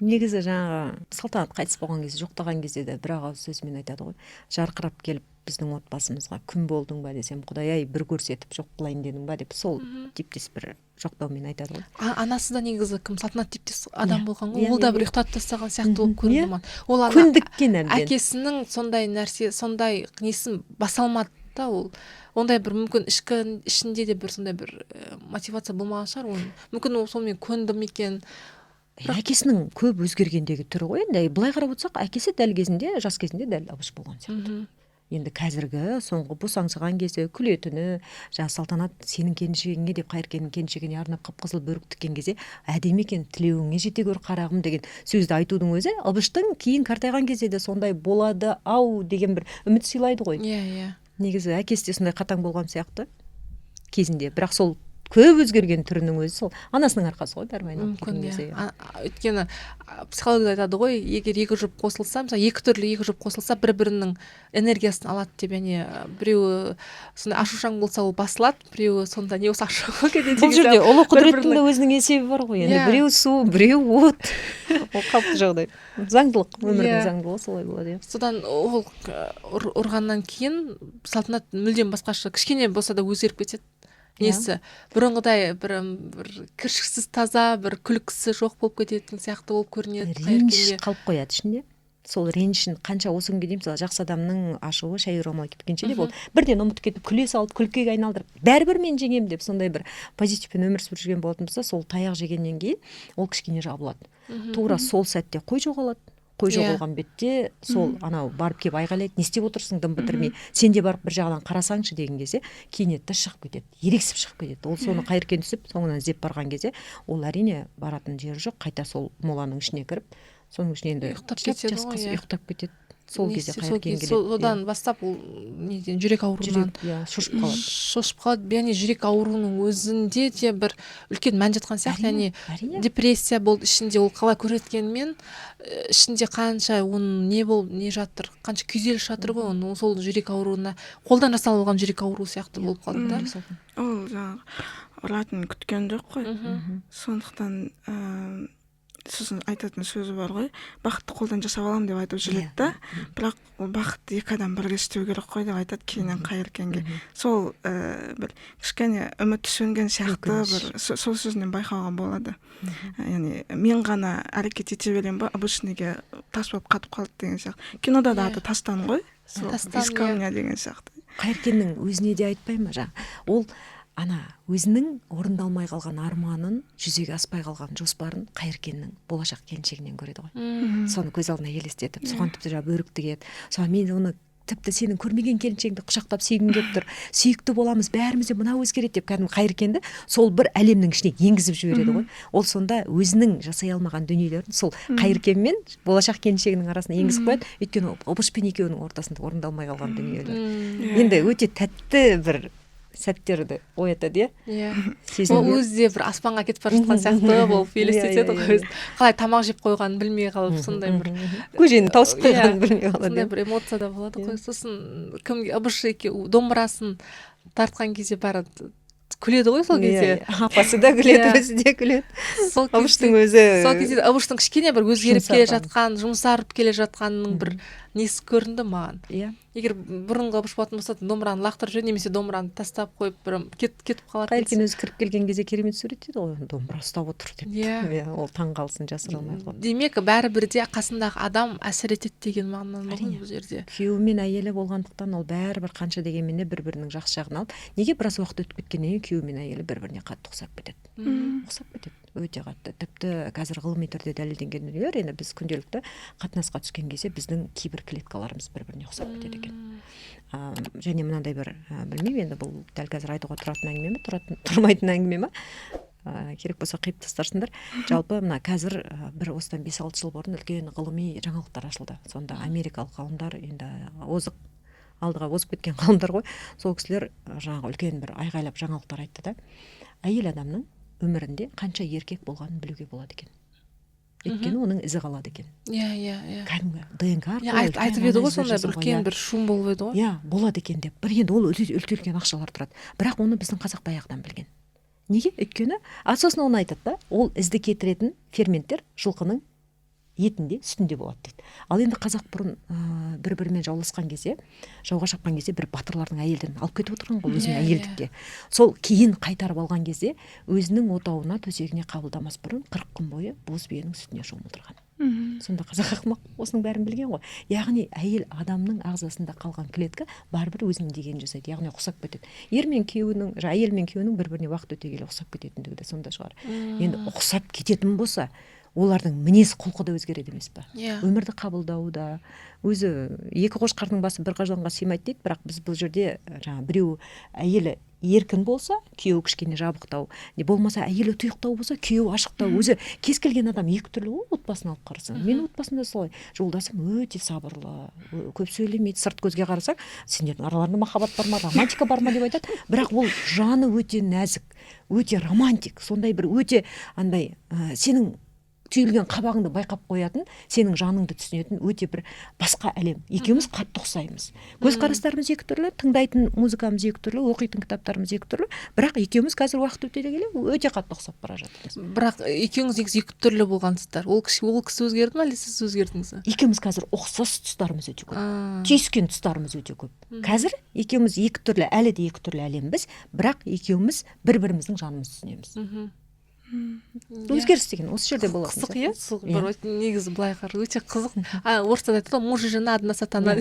Speaker 2: Негізі жаңағы Салтанат қайтыс болған кезде, жоқтаған кезде де бір ауыз сөзімен айтады ғой. Жарқырап келіп біздің отбасымызға күн болдың ба десем, Құдай-ай бір көрсетіп жоқ қылайын дедің ба деп сол типтес бір жоқтаумен айтады ғой.
Speaker 3: Анасы да негізі кім Салтанат типтес адам болған ғой. Ол да бір ұйықтатып тастаған сияқты болып көрінді маған. Ол
Speaker 2: күндіккен әбден.
Speaker 3: Әкесінің сондай нәрсе, сондай несін баса алмады да, ол ондай бір мүмкін ішінде де бір сондай бір мотивация болмаған шығар, оның мүмкін ол сонымен көнді ме екен.
Speaker 2: Әкесінің көп өзгергендегі түрі ғой. Енді былай қарап отырсақ, әкесі дәл кезінде, жас кезінде дәл Абыш болған сияқты. Енді қазіргі соңғы босаңсыған кезде күлетіні, салтанат сенің келіншегіңе деп Қайыркеннің келіншегіне арнап қып-қызыл бөрік тіккен кезде әдемі екен, тілеуіңе жете гөр қарағым деген сөзді айтудың өзі Абыштың кейін қартайған кезде де сондай болады ау деген бір үміт сыйлайды ғой.
Speaker 3: Иә.
Speaker 2: Негізі әкесі де сондай қатаң болған сияқты кезінде, бірақ сол көп өзгерген түрінің өзі сол анасының арқасы ғой, бәрі
Speaker 3: мүмкін. Өйткені психология айтады ғой, егер екі жұп қосылса, мысалы екі түрлі екі жұп қосылса, бір-бірінің энергиясын алады деп, яғни біреуі сондай ашушаң болса ол басылады, біреуі сонда не болса ашуға кетеді.
Speaker 2: Бұл жерде ұлы құдіреттің де өзінің есебі бар ғой. Енді біреу су, біреу от. Ол қалыпты жағдай. Заңдылық, өмірдің заңдылығы солай болады.
Speaker 3: Содан ол ұрғаннан кейін Салтанат мүлдем басқаша, кішкене болса да өзгеріп кетеді. Несі бұрынғыдай бір кіршіксіз таза, бір күлкісі жоқ болып кететін сияқты болып көрінеді.
Speaker 2: Реніш қалып қояды ішінде. Сол ренішін қанша осы күнге дейін мысалы жақсы адамның ашуы шай ұрамай кеткенше де болды. Бірден ұмытып кетіп күле салып күлкіге айналдырып бәрібір мен жеңем деп сондай бір позитивпен өмір сүріп жүрген болатын болса, сол таяқ жегеннен кейін ол кішкене жабылады. Тура сол сәтте қой жоғалады. Қой жоғалған бетте сол анау барып келіп айғайлайды, не істеп отырсың дым бітірмей, сен де барып бір жағынан қарасаңшы деген кезде кенет шығып кетеді, ерексіп шығып кетеді. Ол соны Қайыркен түсіп соңынан іздеп барған кезде ол әрине баратын жері жоқ, қайта сол моланың ішіне кіріп, соның ішіне енді ұйықтап кетеді. Сол кезде Қайыркен келеді.
Speaker 3: Содан бастап ол неден жүрек ауруынан шошып қалады. Яғни жүрек ауруының өзінде де бір үлкен мән жатқан сияқты. Яғни депрессия болды ішінде, ол қалай көрсеткенмен ішінде қанша оның не жатыр, қанша күйзеліс жатыр ғой, оның сол жүрек ауруына қолдан жасалған жүрек ауру сияқты болып қалды да.
Speaker 1: Ол жаңағы ұратын күткен жоқ қой. Сондықтан сосын айтатын сөзі бар ғой, бақытты қолдан жасап аламын деп айтып жүреді да, бірақ ол бақытты екі адам бірге істеу керек қой деп айтады кейіннен Қайыркенге. Сол бір кішкене үміт сөнген сияқты бір сол сөзінен байқауға болады. Яғни мен ғана әрекет ете беремін ба, Абыш неге тас болып қатып қалды деген сияқты. Кинода да аты Тастан ғой, из камня деген сияқты.
Speaker 2: Қайыркеннің өзіне де айтпай ма жаңа, ол ана өзінің орындалмай қалған арманын, жүзеге аспай қалған жоспарын Қайыркеннің болашақ келіншегінен көреді ғой. Соны көз алдына елестетіп, соған тіпті бөрік тігеді. Соған мен оны тіпті сенің көрмеген келіншегіңді құшақтап сүйгім келіп тұр, сүйікті боламыз, бәріміз де мынау өзгереді деп кәдімгі Қайыркенді сол бір әлемнің ішіне енгізіп жібереді ғой. Ол сонда өзінің жасай алмаған дүниелерін сол Қайыркен мен болашақ келіншегінің арасына енгізіп қояды. Өйткені Абышпен екеуінің ортасында орындалмай қалған дүниелер. Енді өте тәтті бір сәттерді оятады,
Speaker 3: иә. Ол өзі де бір аспанға кетіп бара жатқан сияқты болып елестетеді ғой. Қалай тамақ жеп қойғанын білмей қалып, сондай бір
Speaker 2: көжені тауысып қойғанын білмей қалады.
Speaker 3: Сондай бір эмоция да болады ғой. Сосын кімге Абыш екеуі домбырасын тартқан кезде бәрі күледі ғой сол кезде.
Speaker 2: Апасы да күледі, өзі де күледі. Абыштың өзі.
Speaker 3: Сол кезде Абыштың кішкене бір өзгеріп келе жатқан, жұмсарып келе жатқанының бір несі көрінді маған.
Speaker 2: Иә.
Speaker 3: Егер бұрынғы Абыш болатын болса, домбыраны лақтырып жібереді, немесе домбыраны тастап қойып бір кетіп қалар.
Speaker 2: Қайыркен өзі кіріп келген кезде керемет суреттейді ғой, домбыра ұстап отыр деп. Иә, ол таңғалысын жасыра алмай қалады.
Speaker 3: Демек, бәрібір де қасындағы адам әсер етеді деген мағынаны ғой бұл жерде.
Speaker 2: Күйеуі мен әйелі болғандықтан ол бәрібір қанша дегенмен де бір-бірінің жақсы жағын алып, неге біраз уақыт өтіп кеткеннен кейін күйеуі мен әйелі бір-біріне қатты ұқсап кетеді. Ұқсап кетеді. Өте қатты. Тіпті қазір ғылыми түрде дәлелденген дүниелер, енді біз күнделікті қатынасқа түскен кезде біздің кейбір клеткаларымыз бір-біріне ұқсап кетеді екен. Және мынандай бір білмеймін, енді бұл дәл қазір айтуға тұратын әңгіме ме, тұрмайтын әңгіме ме? Керек болса қиып тастарсыңдар. Жалпы мына қазір бір осыдан 5-6 жыл бұрын үлкен ғылыми жаңалықтар ашылды. Сонда америкалық ғалымдар, енді алдыға озып кеткен ғалымдар ғой, сол кісілер жаңағы үлкен бір айғайлап жаңалықтар айтты да, әйел адамның өмірінде қанша еркек болғанын білуге болады екен. Өйткені оның ізі қалады екен.
Speaker 3: Иә.
Speaker 2: Кәдімгі ДНК арқылы
Speaker 3: айтып еді ғой, сондай бір үлкен бір шум болып еді ғой.
Speaker 2: Иә, болады екен деп. Бір енді ол өте үлкен ақшалар тұрады. Бірақ оны біздің қазақ баяғыдан білген. Неге? Өйткені сосын оны айтады да, ол ізді кетіретін ферменттер жылқының етінде, сүтінде болады дейді. Ал енді қазақ бұрын бір-бірімен жауласқан кезде, жауға шапқан кезде бір батырлардың әйелдерін алып кетіп отырған ғой, өзінің әйелдікке. Сол кейін қайтарып алған кезде өзінің отауына, төсегіне қабылдамас бұрын 40 күн бойы боз биенің сүтіне шомылдырған. Сонда қазақ ақымақ осының бәрін білген ғой. Яғни әйел адамның ағзасында қалған клетка барыбір өзінің дегенін жасайды, яғни ұқсап кетеді. Әйел мен күйеуінің бір-біріне уақыт өте келе ұқсап кететіндігі де сонда шығар. Енді ұқсап кететін болса, олардың мінез құлқы да өзгереді емес па? Өмірді қабылдауы да, өзі екі қошқардың басы бір қазанға сыймайды дейді, бірақ біз бұл жерде біреу әйелі еркін болса, күйеуі кішкене жабықтау, не болмаса әйелі тұйықтау болса, күйеуі ашықтау. Өзі кез келген адам екі түрлі ғой, отбасын алып қарасаң. Мен отбасында солай. Жолдасым өте сабырлы, көп сөйлемейді, сырт көзге қарасаң, сендердің араларында махаббат бар ма, романтика бар ма деп айтады. Бірақ ол жаны өте нәзік, өте романтик, сондай бір өте андай сенің түйілген қабағыңды байқап қоятын, сенің жаныңды түсінетін өте бір басқа әлем. Екеуміз қатты ұқсаймыз. Көзқарастарымыз екі түрлі, тыңдайтын музыкамыз екі түрлі, оқитын кітаптарымыз екі түрлі, бірақ екеуміз қазір уақыт өте келе өте қатты ұқсап бара жатырмыз.
Speaker 3: Бірақ екеуіңіз негізі екі түрлі болғансыздар. Ол кісі өзгерді ме, әлде сіз өзгердіңіз бе?
Speaker 2: Екеуміз қазір ұқсас тұстарымыз өте көп. Түйіскен тұстарымыз өте көп. Қазір екеуміз екі түрлі, әлі де екі түрлі әлембіз, бірақ екеуміз бір-біріміздің жанымызды түсінеміз. Өзгеріс деген осы жерде болады.
Speaker 3: Қызық, иә? Бір негізі былай қар өте қызық. Орыста айтады ғой, муж и жена одна сатана.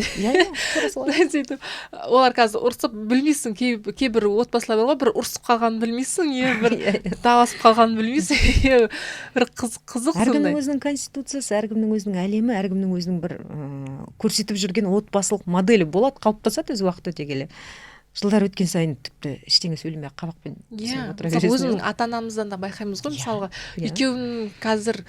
Speaker 3: Сөйтіп, олар қазір ұрысып білмейсің, кейбір отбасылар бар ғой, бір ұрысып қалғанын білмейсің, бір таласып қалғанын білмейсің. Бір қызық сондай.
Speaker 2: Әркімнің өзінің конституциясы, әркімнің өзінің әлемі, әркімнің өзінің бір көрсетіп жүрген отбасылық моделі болады, қалыптасады өз уақыт өте келе. Жылдар өткен сайын тіпті ештеңе сөйлемей қабақпен отыра бересің.
Speaker 3: Өзінің ата-анамыздан да байқаймыз ғой, мысалға екеуінің қазір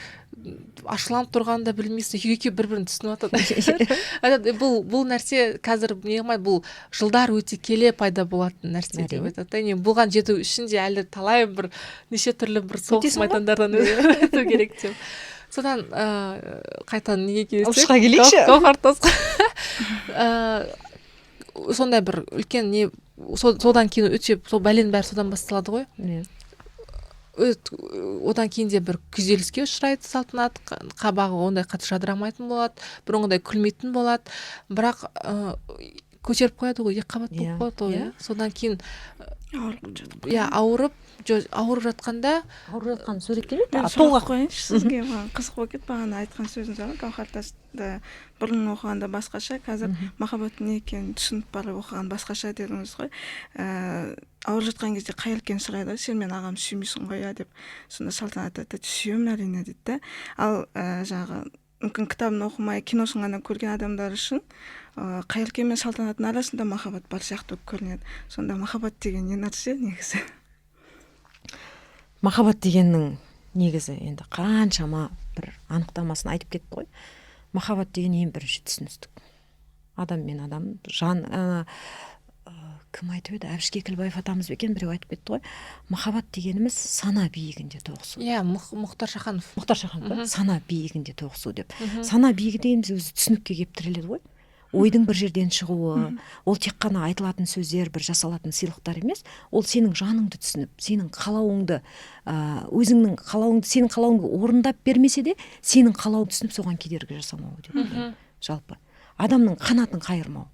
Speaker 3: ашуланып тұрғанын да білмейсің, екеуі бір-бірін түсініп жатады. Бұл нәрсе қазір бұл жылдар өте келе пайда болатын нәрсе деп айтады. Бұған жету үшін де әлі талай бір неше түрлі бір соғыс майдандардан өту керек деп. Содан қайтадан неге келесек?
Speaker 2: Алшыға келейікші.
Speaker 3: Гауһартасқа. Сондай бір үлкен не содан кейін өте сол бәленің бәрі содан басталады ғой. Одан кейін де бір күйзеліске ұшырайды Салтанат, қабағы ондай қатты жадырамайтын болады, бұрынғыдай күлмейтін болады, бірақ көтеріп қояды ғой, екі қабат болып қояды ғой. Содан кейін ауырып жатқанда
Speaker 1: суреттеледі. Толғақ қояйыншы сізге, қызық болып кетті бағана айтқан сөзіңіз бар, Гауһартасты бұрын оқығанда басқаша, қазір махаббаттың не екенін түсініп барып оқыған басқаша дедіңіз ғой. Ауырып жатқан кезде Қайыркен сұрайды, сен мен ағам сүймейсің ғой деп. Сонда Салтанат айтады, сүйемін әрине дейді. Ал жаңағы мүмкін кітабын оқымай, киносын ғана көрген адамдар үшін Қайыркен мен Салтанаттың арасында махаббат бар сияқты көрінеді. Сонда махаббат деген не нәрсе негізі?
Speaker 2: Махаббат дегеннің негізі енді қаншама бір анықтамасын айтып кетті ғой. Махаббат деген ең бірінші түсіністік. Адам мен адам, кім айтып еді? Әбіш Кекілбаев атамыз бекен біреу айтып кетті ғой. Махаббат дегеніміз сана биігінде тоғысу.
Speaker 3: Мұхтар Шаханов.
Speaker 2: Сана биігінде тоғысу деп. Сана биігі дегеніміз өзі түсінікке келіп тіреледі ғой. Ойдың бір жерден шығуы, ол тек қана айтылатын сөздер, бір жасалатын сыйлықтар емес, ол сенің жаныңды түсініп, сенің қалауыңды, сенің қалауыңды орындап бермесе де, сенің қалауыңды түсініп соған кедергі жасамау деп. Жалпы адамның қанатын қайырмау.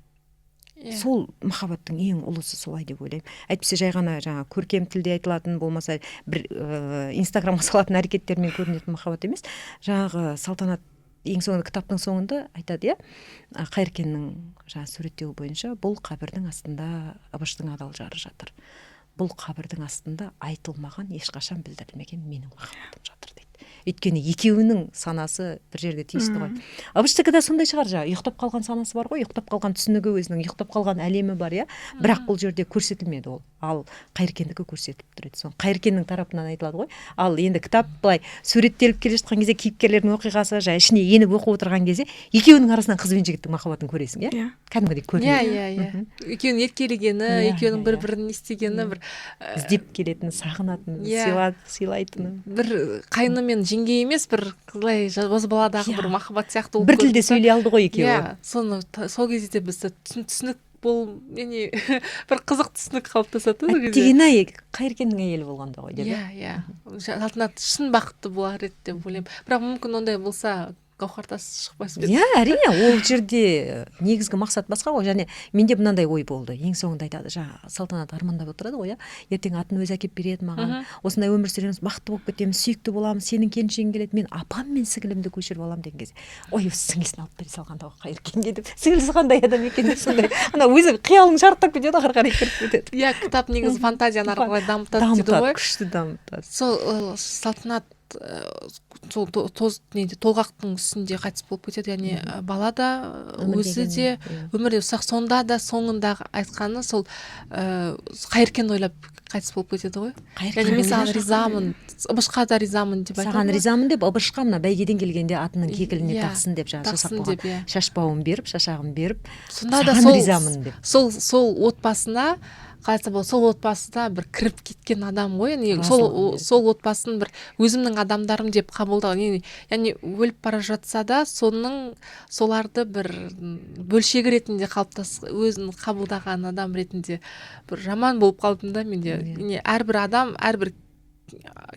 Speaker 2: Сол махаббаттың ең ұлысы солай деп ойлаймын. Әйтпесе жай ғана көркем тілде айтылатын, болмаса бір инстаграмға салатын әрекеттермен көрінетін махаббат емес. Жаңағы Салтанат ең соңында кітаптың соңында айтады, Қайыркеннің суреттеуі бойынша, бұл қабірдің астында Абыштың адал жары жатыр. Бұл қабірдің астында айтылмаған, ешқашан білдірілмеген менің махаббатым жатыр дейді. Өйткені екеуінің санасы бір жерде тиісті ғой. Абыштікі да сондай шығар, ұйықтап қалған санасы бар ғой, ұйықтап қалған түсінігі өзінің, ұйықтап қалған әлемі бар, бірақ бұл жерде көрсетілмеді ол. Ал Қайыркендікі көрсетіліп тұрады. Соны Қайыркеннің тарапынан айтылады ғой. Ал енді кітап былай суреттеліп келе жатқан кезде, кейіпкерлердің оқиғасы ішіне еніп оқып отырған кезде, екеуінің арасынан қыз бен жігіттің махаббатын көресің, кәдімгідей көрінеді.
Speaker 3: Екеуінің еркелегені, екеуінің бір-бірін естегені, бір
Speaker 2: іздеп келетіні, сағынатыны, сыйлайтыны.
Speaker 3: Бір қайны мен жеңге емес, бір қалай бозбаладағы бір махаббат сияқты.
Speaker 2: Бір тілде сөйлей алды ғой екеуі.
Speaker 3: Соны сол кезде біз түсінік бір қызық түсінік қалыптасады.
Speaker 2: Әттеген-ай, Қайыркеннің әйелі болғанда ғой, деп.
Speaker 3: Салтанат шын бақытты болар еді деп ойлаймын. Бірақ мүмкін ондай болса, гауһартас шықпас па еді?
Speaker 2: Иә, әрине, ол жерде негізгі мақсат басқа ғой. Және менде мынандай ой болды. Ең соңында айтады, жаңа Салтанат армандап отырады ғой, ертең атын өзі әкеп береді маған. Осындай өмір сүреміз, бақытты болып кетеміз, сүйікті боламыз, сенің келіншегің келеді, мен апам мен сіңілімді көшіріп аламын деген кезде. Ой, осы сіңілісін алып бере салғанда Қайыркенге деп. Сіңілісі қандай адам екен деп сондай. Ана өзі қиялың шарықтап кетеді, ары қарай кіріп кетеді.
Speaker 3: Иә, кітап негізі фантазияны ары қарай дамытады дейді ғой.
Speaker 2: Күшті дамытады.
Speaker 3: Сол Салтанат сол толғақтың үстінде қайтыс болып кетеді, яғни бала да өзі де өмірде ұсақ, сонда да соңындағы айтқаны сол Қайыркенді ойлап қайтыс болып кетеді ғой. Яғни мен саған ризамын, Ыбышқа да ризамын деп айтады.
Speaker 2: Саған ризамын деп Ыбышқа мына бәйгеден келгенде атының кекіліне тақсын деп жаңа жасап қойған шашбауын беріп, шашағын беріп, саған ризамын деп.
Speaker 3: Сол отбасына қалайса бол, сол отбасына бір кіріп кеткен адам ғой, сол отбасын бір өзімнің адамдарым деп қабылдау, яғни өліп бара жатса да соларды бір бөлшегі ретінде өзін қабылдаған адам ретінде бір жаман болып қалдым да менде. Әрбір адам, әрбір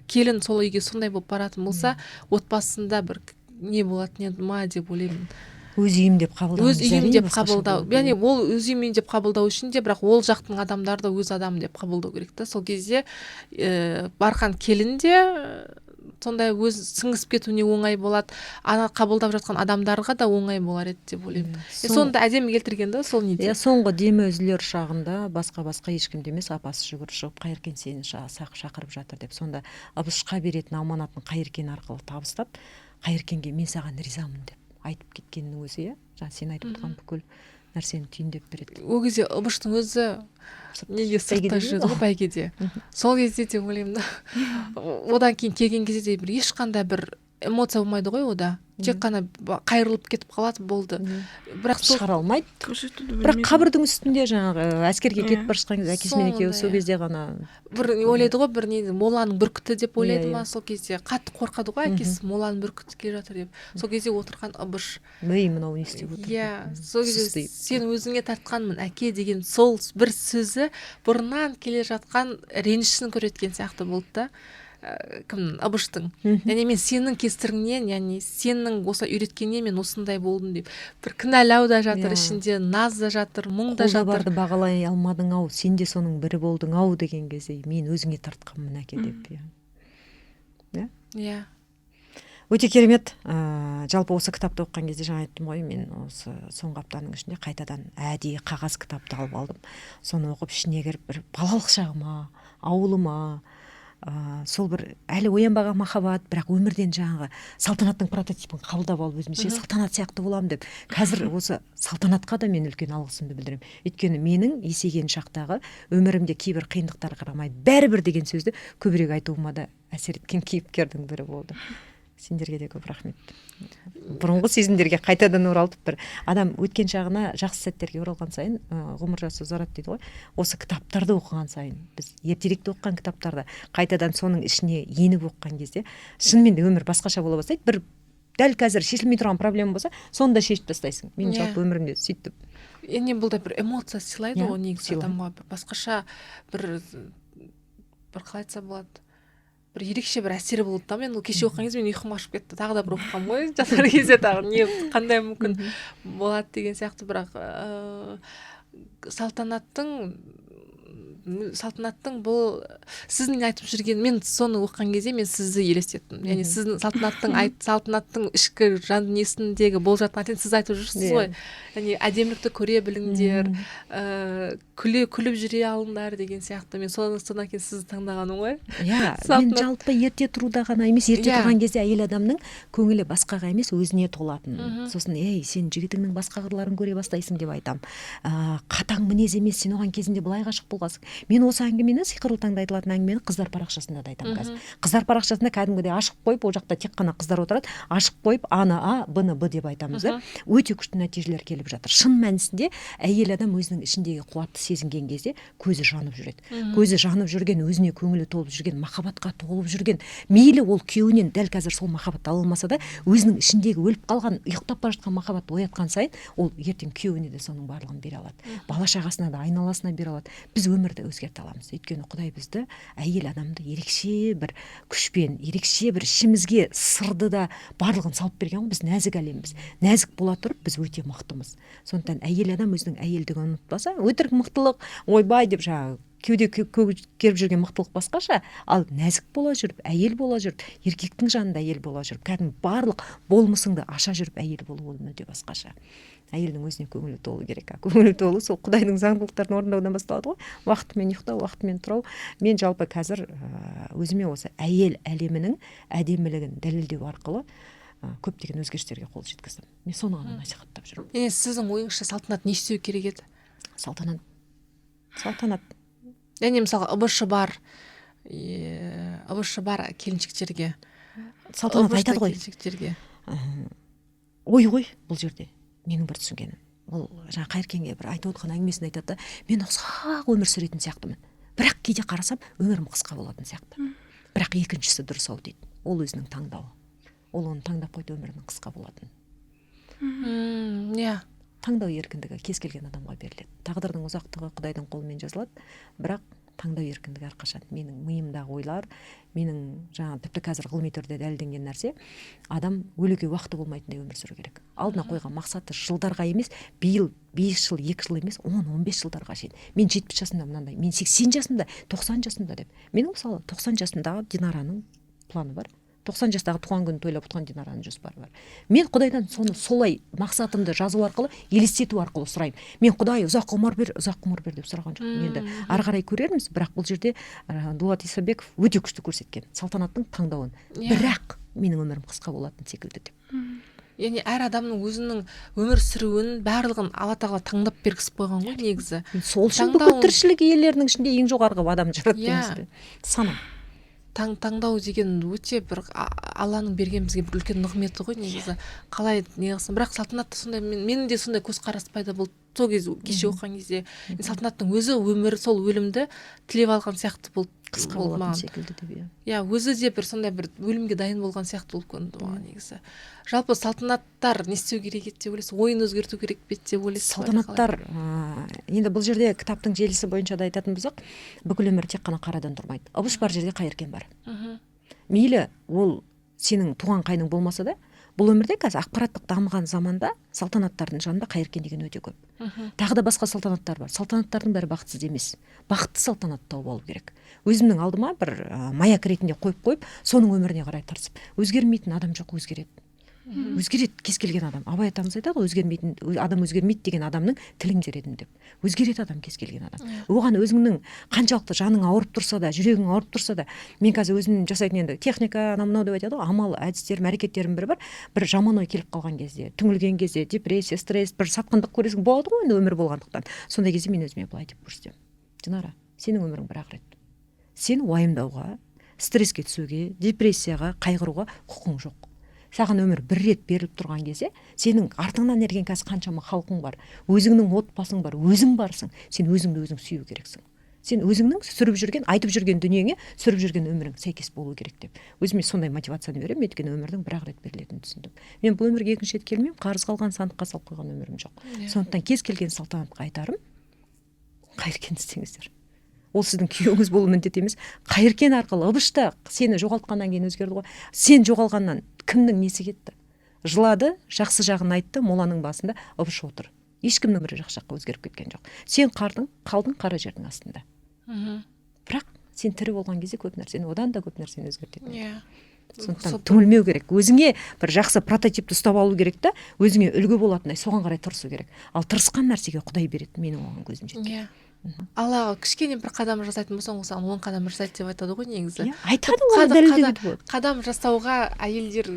Speaker 3: келін сол үйге сондай болып баратын болса, отбасында бір не болатын еді ма деп ойлаймын.
Speaker 2: Өз үйім деп қабылдау.
Speaker 3: Өз үйім деп қабылдау. Яғни ол өз үйім деп қабылдау үшін де, бірақ ол жақтың адамдарды өз адам деп қабылдау керек та. Сол кезде барған келін де сондай өз сіңісіп кетуіне оңай болады. Ана қабылдап жатқан адамдарға да оңай болар еді деп ойлаймын. Соны да әдемі келтірген да сол неде.
Speaker 2: Соңғы демі үзілер шағында басқа ешкімде емес, апасы жүгіріп шығып, Қайыркен сені шақырып жатыр деп. Сонда Ыбышқа беретін аманатын Қайыркен арқылы табыстап, Қайыркенге мен саған ризамын деп айтып кеткеннің өзі, сен айтып тұрған бүкіл нәрсені түйіндеп береді.
Speaker 3: Ол кезде Ыбыштың өзі неге сыртта жүреді ғой, бәйгеде. Сол кезде де ойлаймын да, одан кейін келген кезде де ешқандай бір эмоция болмайды ғой ода. Тек қана қайырылып кетіп қалады, болды. Бірақ
Speaker 2: шығара алмайды. Бірақ қабірдің үстінде жаңағы әскерге кетіп бара жатқан кезде әкесімен екеуі сол кезде ғана
Speaker 3: бір ойлайды ғой, бір моланың бүркіті деп ойлайды ма, сол кезде қатты қорқады ғой әкесі, моланың бүркіті келе жатыр деп. Сол кезде отырған Ыбыш.
Speaker 2: Мынау не істеп отыр?
Speaker 3: Иә, сол кезде сен өзіңе тартқанмын әке деген сол бір сөзі бұрыннан келе жатқан ренішін көреткен сияқты болды да. Ыбыштың. Яғни мен сенің кесіріңнен, яғни сенің осы үйреткеннен мен осындай болдым деп. Бір кінәлау да жатыр ішінде, наз да жатыр, мұң да жатыр.
Speaker 2: Қолда барды бағалай алмадың ау, сен де соның бірі болдың ау деген кезде мен өзіңе тартқанмын әке деп.
Speaker 3: Иә.
Speaker 2: Өте керемет. Жалпы осы кітапты оқыған кезде жаңа айттым ғой, мен осы соңғы аптаның ішінде қайтадан әдейі қағаз кітапты алып алдым. Соны оқып ішіне кіріп бір балалық шағыма, ауылыма, сол бір әлі оянбаған махаббат, бірақ өмірден жаңағы Салтанаттың прототипін қабылдап алып өзімше Салтанат сияқты боламын деп. Қазір осы Салтанатқа да мен үлкен алғысымды білдіремін. Өйткені менің есейген шақтағы өмірімде кейбір қиындықтар қарамайды, бәрібір деген сөзді көбірек айтуыма да әсер еткен кейіпкердің бірі болды. Сендерге де көп рахмет. Бұрынғы сезімдерге қайтадан оралтып, бір адам өткен шағына жақсы сәттерге оралған сайын ғұмыр жасы ұзарады дейді ғой. Осы кітаптарды оқыған сайын, біз ертеректе оқыған кітаптарды қайтадан соның ішіне еніп оқыған кезде шынымен де өмір басқаша бола бастайды. Бір дәл қазір шешілмей тұрған проблема болса, соны да шешіп тастайсың. Мен жалпы өмірімде сөйтіп.
Speaker 3: Бұл да бір эмоция сыйлайды ғой негізі адамға, басқаша бір қалай айтса болады, бір ерекше бір әсері болды да. Мен кеше оқыған кезде мен ұйқым ашып кетті, тағы да бір оқығам ғой, жатар кезде тағы қандай мүмкін болады деген сияқты. Бірақ Салтанаттың бұл сіздің айтып жүрген, мен соны оқыған кезде мен сізді елестеттім. Яғни сіздің Салтанаттың ішкі жан дүниесіндегі болып жатқан нәрсені сіз айтып жүрсіз ғой. Яғни әдемілікті көре біліңдер, күліп жүре алыңдар деген сияқты. Мен содан кейін сізді таңдағаным ғой.
Speaker 2: Иә, мен жалпы ерте тұруда ғана емес, ерте тұрған кезде әйел адамның көңілі басқаға емес, өзіне толатын. Сосын, сен жігітіңнің басқа қырларын көре бастайсың деп айтам. Қатаң мінез емес, сен оған кезінде былай ғашық болғансың. Мен осы әңгімені, сиқырлы таңда айтылатын әңгімені қыздар парақшасында да айтамын қазір. Қыздар парақшасында кәдімгідей ашық қойып, ол жақта тек қана қыздар отырады, ашық қойып Аны А, Бны Б деп айтамыз. Өте күшті нәтижелер келіп жатыр. Шын мәнісінде әйел адам өзінің ішіндегі қуатты сезінген кезде көзі жанып жүреді. Көзі жанып жүрген, өзіне көңілі толып жүрген, махаббатқа толып жүрген, мейлі ол күйеуінен дәл қазір сол махаббат алылмаса да, өзінің ішіндегі өліп қалған, ұйықтап бара жатқан махаббатты оятқан сайын, ол ертең күйеуіне де соның барлығын бере алады. Бала шағасына да, айналасына бере алады. Біз өмірді өзгерте аламыз. Өйткені Құдай бізді, әйел адамды ерекше бір күшпен, ерекше бір ішімізге сырды да барлығын салып берген ғой. Біз нәзік әлембіз. Нәзік бола тұрып біз өте мықтымыз. Сондықтан әйел адам өзінің әйелдігін ұмытпаса, өтірік мықтылық, ойбай деп жаңағы кеуде керіп жүрген мықтылық басқаша, ал нәзік бола жүріп, әйел бола жүріп, еркектің жанында әйел бола жүріп, кәдімгі барлық болмысыңды аша жүріп әйел болу ол мүлде басқаша. Әйелдің өзіне көңілі толу керек. Көңілі толу сол Құдайдың заңдылықтарын орындаудан басталады ғой. Уақытымен ұйықтау, уақытымен тұрау. Мен жалпы қазір өзіме осы әйел әлемінің әдемілігін дәлелдеу арқылы көптеген өзгерістерге қол жеткіздім. Мен соны ғана насихаттап жүрмін.
Speaker 3: Сіздің ойыңызша салтанат не істеу керек еді?
Speaker 2: Салтанат.
Speaker 3: Яғни мысалы ыбыршы бар келіншектерге,
Speaker 2: салтанат айтады ғой.
Speaker 3: келіншектерге.
Speaker 2: Ой ғой бұл жерде. Менің бір түсінгенім. Ол жаңа Қайыркенге бір айтып отқан әңгімесін айтады да, мен ұзақ өмір сүретін сияқтымын. Бірақ кейде қарасам, өмірім қысқа болатын сияқты. Бірақ екіншісі дұрыс ау дейді. Ол өзінің таңдауы. Ол оны таңдап қойды, өмірінің қысқа болатын.
Speaker 3: Иә.
Speaker 2: Таңдау еркіндігі кез келген адамға беріледі. Тағдырдың ұзақтығы Құдайдың қолымен жазылады, бірақ таңдау еркіндігі әрқашан. Менің миымдағы ойлар, менің жаңа тіпті қазір ғылыми түрде дәлелденген нәрсе, адам өлуге уақыты болмайтындай өмір сүру керек. Алдына қойған мақсаты жылдарға емес, биыл 5 жыл, 2 жыл емес, 10-15 жылдарға шейін. Мен 70 жасымда мынандай, мен 80 жасымда, 90 жасымда деп. Менің мысалы 90 жасымдағы Динараның планы бар. 90 жастағы туған күнін тойлап отқан Динараның жоспары бар. Мен Құдайдан соны солай мақсатымды жазу арқылы, елестету арқылы сұраймын. Мен Құдай ұзақ ғұмыр бер деп сұраған жоқпын. Енді ары қарай көрерміз, бірақ бұл жерде Дулат Исабеков өте күшті көрсеткен салтанаттың таңдауын. Бірақ менің өмірім қысқа болатын секілді деп.
Speaker 3: Яғни әр адамның өзінің өмір сүруін барлығын Алла тағала таңдап бергізіп қойған ғой негізі.
Speaker 2: Сол үшін бүкіл тіршілік иелерінің ішінде ең жоғарғы адам жаратты. Санам.
Speaker 3: Таңдау деген өте бір Алланың берген бізге бір үлкен нығметі ғой негізі. Қалай неғылсын, бірақ салтанатта сондай, менің де сондай көзқарас пайда болды. Сол кезде кеше оқыған кезде салтанаттың өзі өмірі сол өлімді тілеп алған сияқты болды.
Speaker 2: Қысқа болатын секілді деп.
Speaker 3: Иә, өзі де бір сондай бір өлімге дайын болған сияқты болып көрінді маған негізі. Жалпы салтанаттар не істеу керек еді деп ойлайсыз? Ойын өзгерту керек пе деп ойлайсыз?
Speaker 2: Салтанаттар енді бұл жерде кітаптың желісі бойынша да айтатын болсақ, бүкіл өмір тек қана қарадан тұрмайды. Ыбыш бар жерде Қайыркен бар. Мейлі ол сенің туған қайның болмаса да, бұл өмірде қазір ақпараттық дамыған заманда салтанаттардың жанында Қайыркен деген өте көп. Тағы да басқа салтанаттар бар. Салтанаттардың бәрі бақытсыз емес. Бақытты салтанат тауып алу керек. Өзімнің алдыма бір маяк ретінде қойып, соның өміріне қарай тырысып. Өзгермейтін адам жоқ, өзгереді. Өзгереді кез келген адам. Абай атамыз айтады ғой, өзгермейтін адам өзгермейді деген адамның тілін жередім деп. Өзгереді адам кез келген адам. Оған өзіңнің қаншалықты жаның ауырып тұрса да, жүрегің ауырып тұрса да, мен қазір өзім жасайтын енді техника мынау деп айтады ғой, амал, әдістерім, әрекеттерім бірі бар. Бір жаман ой келіп қалған кезде, түңілген кезде, депрессия, стресс, бір сатқындық көресің болады ғой енді өмір болғандықтан. Сондай кезде мен өзіме былай деп көрсетемін. Динара, сенің өмірің бір-ақ рет. Сен уайымдауға, стресске түсуге, депрессияға, қайғыруға құқың жоқ. Саған өмір бір рет беріліп тұрған кезде, сенің артыңнан ерген қазір қаншама халқың бар, өзіңнің отбасың бар, өзің барсың, сен өзіңді өзің сүю керексің. Сен өзіңнің сүріп жүрген, айтып жүрген дүниеңе, сүріп жүрген өмірің сәйкес болу керек деп. Өзіме сондай мотивацияны беремін, өйткені өмірдің бір-ақ рет берілетінін түсіндім. Мен бұл өмірге екінші рет келмеймін, қарыз қалған сандыққа салып қойған өмірім жоқ. Сондықтан кез келген салтанатқа айтарым, Қайыркен істеңіздер. Ол сіздің күйеуіңіз болу міндет емес. Қайыркен арқылы Ыбышта сені жоғалтқаннан кейін өзгерді ғой. Сен жоғалғаннан кімнің несі кетті? Жылады, жақсы жағын айтты, моланың басында Ыбыш отыр. Ешкімнің өмірі жақсы жаққа өзгеріп кеткен жоқ. Сен қалдың қара жердің астында. Бірақ сен тірі болған кезде көп нәрсені, одан да көп нәрсені өзгертеді. Сондықтан түңілмеу керек. Өзіңе бір жақсы прототипті ұстап алу керек та, өзіңе үлгі болатындай соған қарай тырысу керек. Ал тырысқан нәрсеге Құдай береді, менің оған көзім жеткен.
Speaker 3: Аллаға кішкене бір қадам жасайтын болсаң, саған 10 қадам жасайды деп айтады ғой негізі.
Speaker 2: Айтады ғой, дәлелдеуге болады.
Speaker 3: Қадам жасауға әйелдер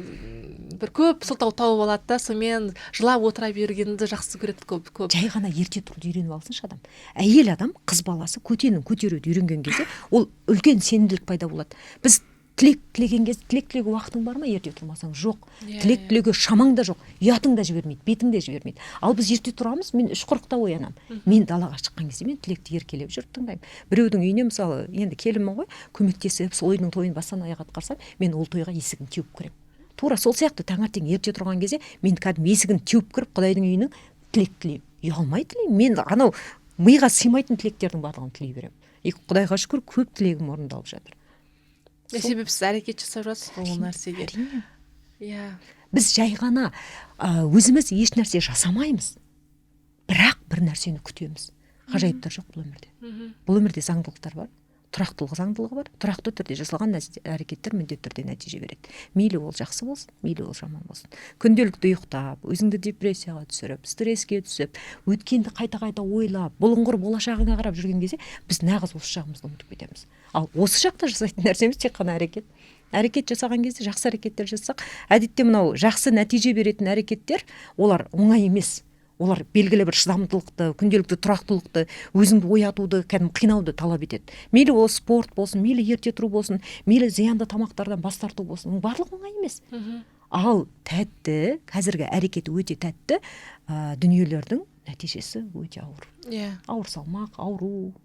Speaker 3: бір көп сылтау тауып алады да, сонымен жылап отыра бергенді жақсы көреді көп.
Speaker 2: Жай ғана ерте тұруды үйреніп алсыншы адам. Әйел адам, қыз баласы көтеруді үйренген кезде, ол үлкен сенімділік пайда болады. Біз тілек тілеген кезде, тілек тілеуге уақытың бар ма, ерте тұрмасаң? Жоқ. Тілек тілеуге шамаң да жоқ, ұятың да жібермейді, бетің де жібермейді. Ал біз ерте тұрамыз, мен 3:40-та оянам. Мен далаға шыққан кезде мен тілекті еркелеп жүріп тыңдаймын. Біреудің үйіне мысалы, енді келінмін ғой, көмектесіп, сол ойдың тойын бастан аяқ атқарсам, мен ол тойға есігін теуіп кіремін. Тура сол сияқты таңертең ерте тұрған кезде мен кәдімгі есігін теуіп кіріп, Құдайдың үйінің тілек тілеймін. Ұялмай тілеймін. Мен анау миға сыймайтын тілектердің барлығын тілей беремін. и Құдайға шүкір көп тілегім орындалып жатыр.
Speaker 3: Себебі сіз әрекет жасап жатсыз ғой ол нәрсеге. Иә.
Speaker 2: Біз жай ғана өзіміз еш нәрсе жасамаймыз, бірақ бір нәрсені күтеміз. Ғажайыптар жоқ бұл өмірде. Бұл өмірде заңдылықтар бар, тұрақтылық заңдылығы бар. Тұрақты түрде жасалған әрекеттер міндетті түрде нәтиже береді. Мейлі ол жақсы болсын, мейлі ол жаман болсын. Күнделікті ұйықтап, өзіңді депрессияға түсіріп, стресске түсіп, өткенді қайта-қайта ойлап, бұлыңғыр болашағыңа қарап жүрген кезде біз нағыз осы жағымызды ұмытып кетеміз. Ал осы жақта жасайтын нәрсеміз тек қана әрекет. Әрекет жасаған кезде жақсы әрекеттер жасасақ, әдетте мынау жақсы нәтиже беретін әрекеттер, олар оңай емес. Олар белгілі бір шыдамдылықты, күнделікті тұрақтылықты, өзіңді оятуды, қинауды талап етеді. Мейлі ол спорт болсын, мейлі ерте тұру болсын, мейлі зиянды тамақтардан бас тарту болсын, барлығы оңай емес. Ал тәтті, қазіргі әрекеті өте тәтті, дүниелердің нәтижесі өте ауыр. Ауыр салмақ, ауру,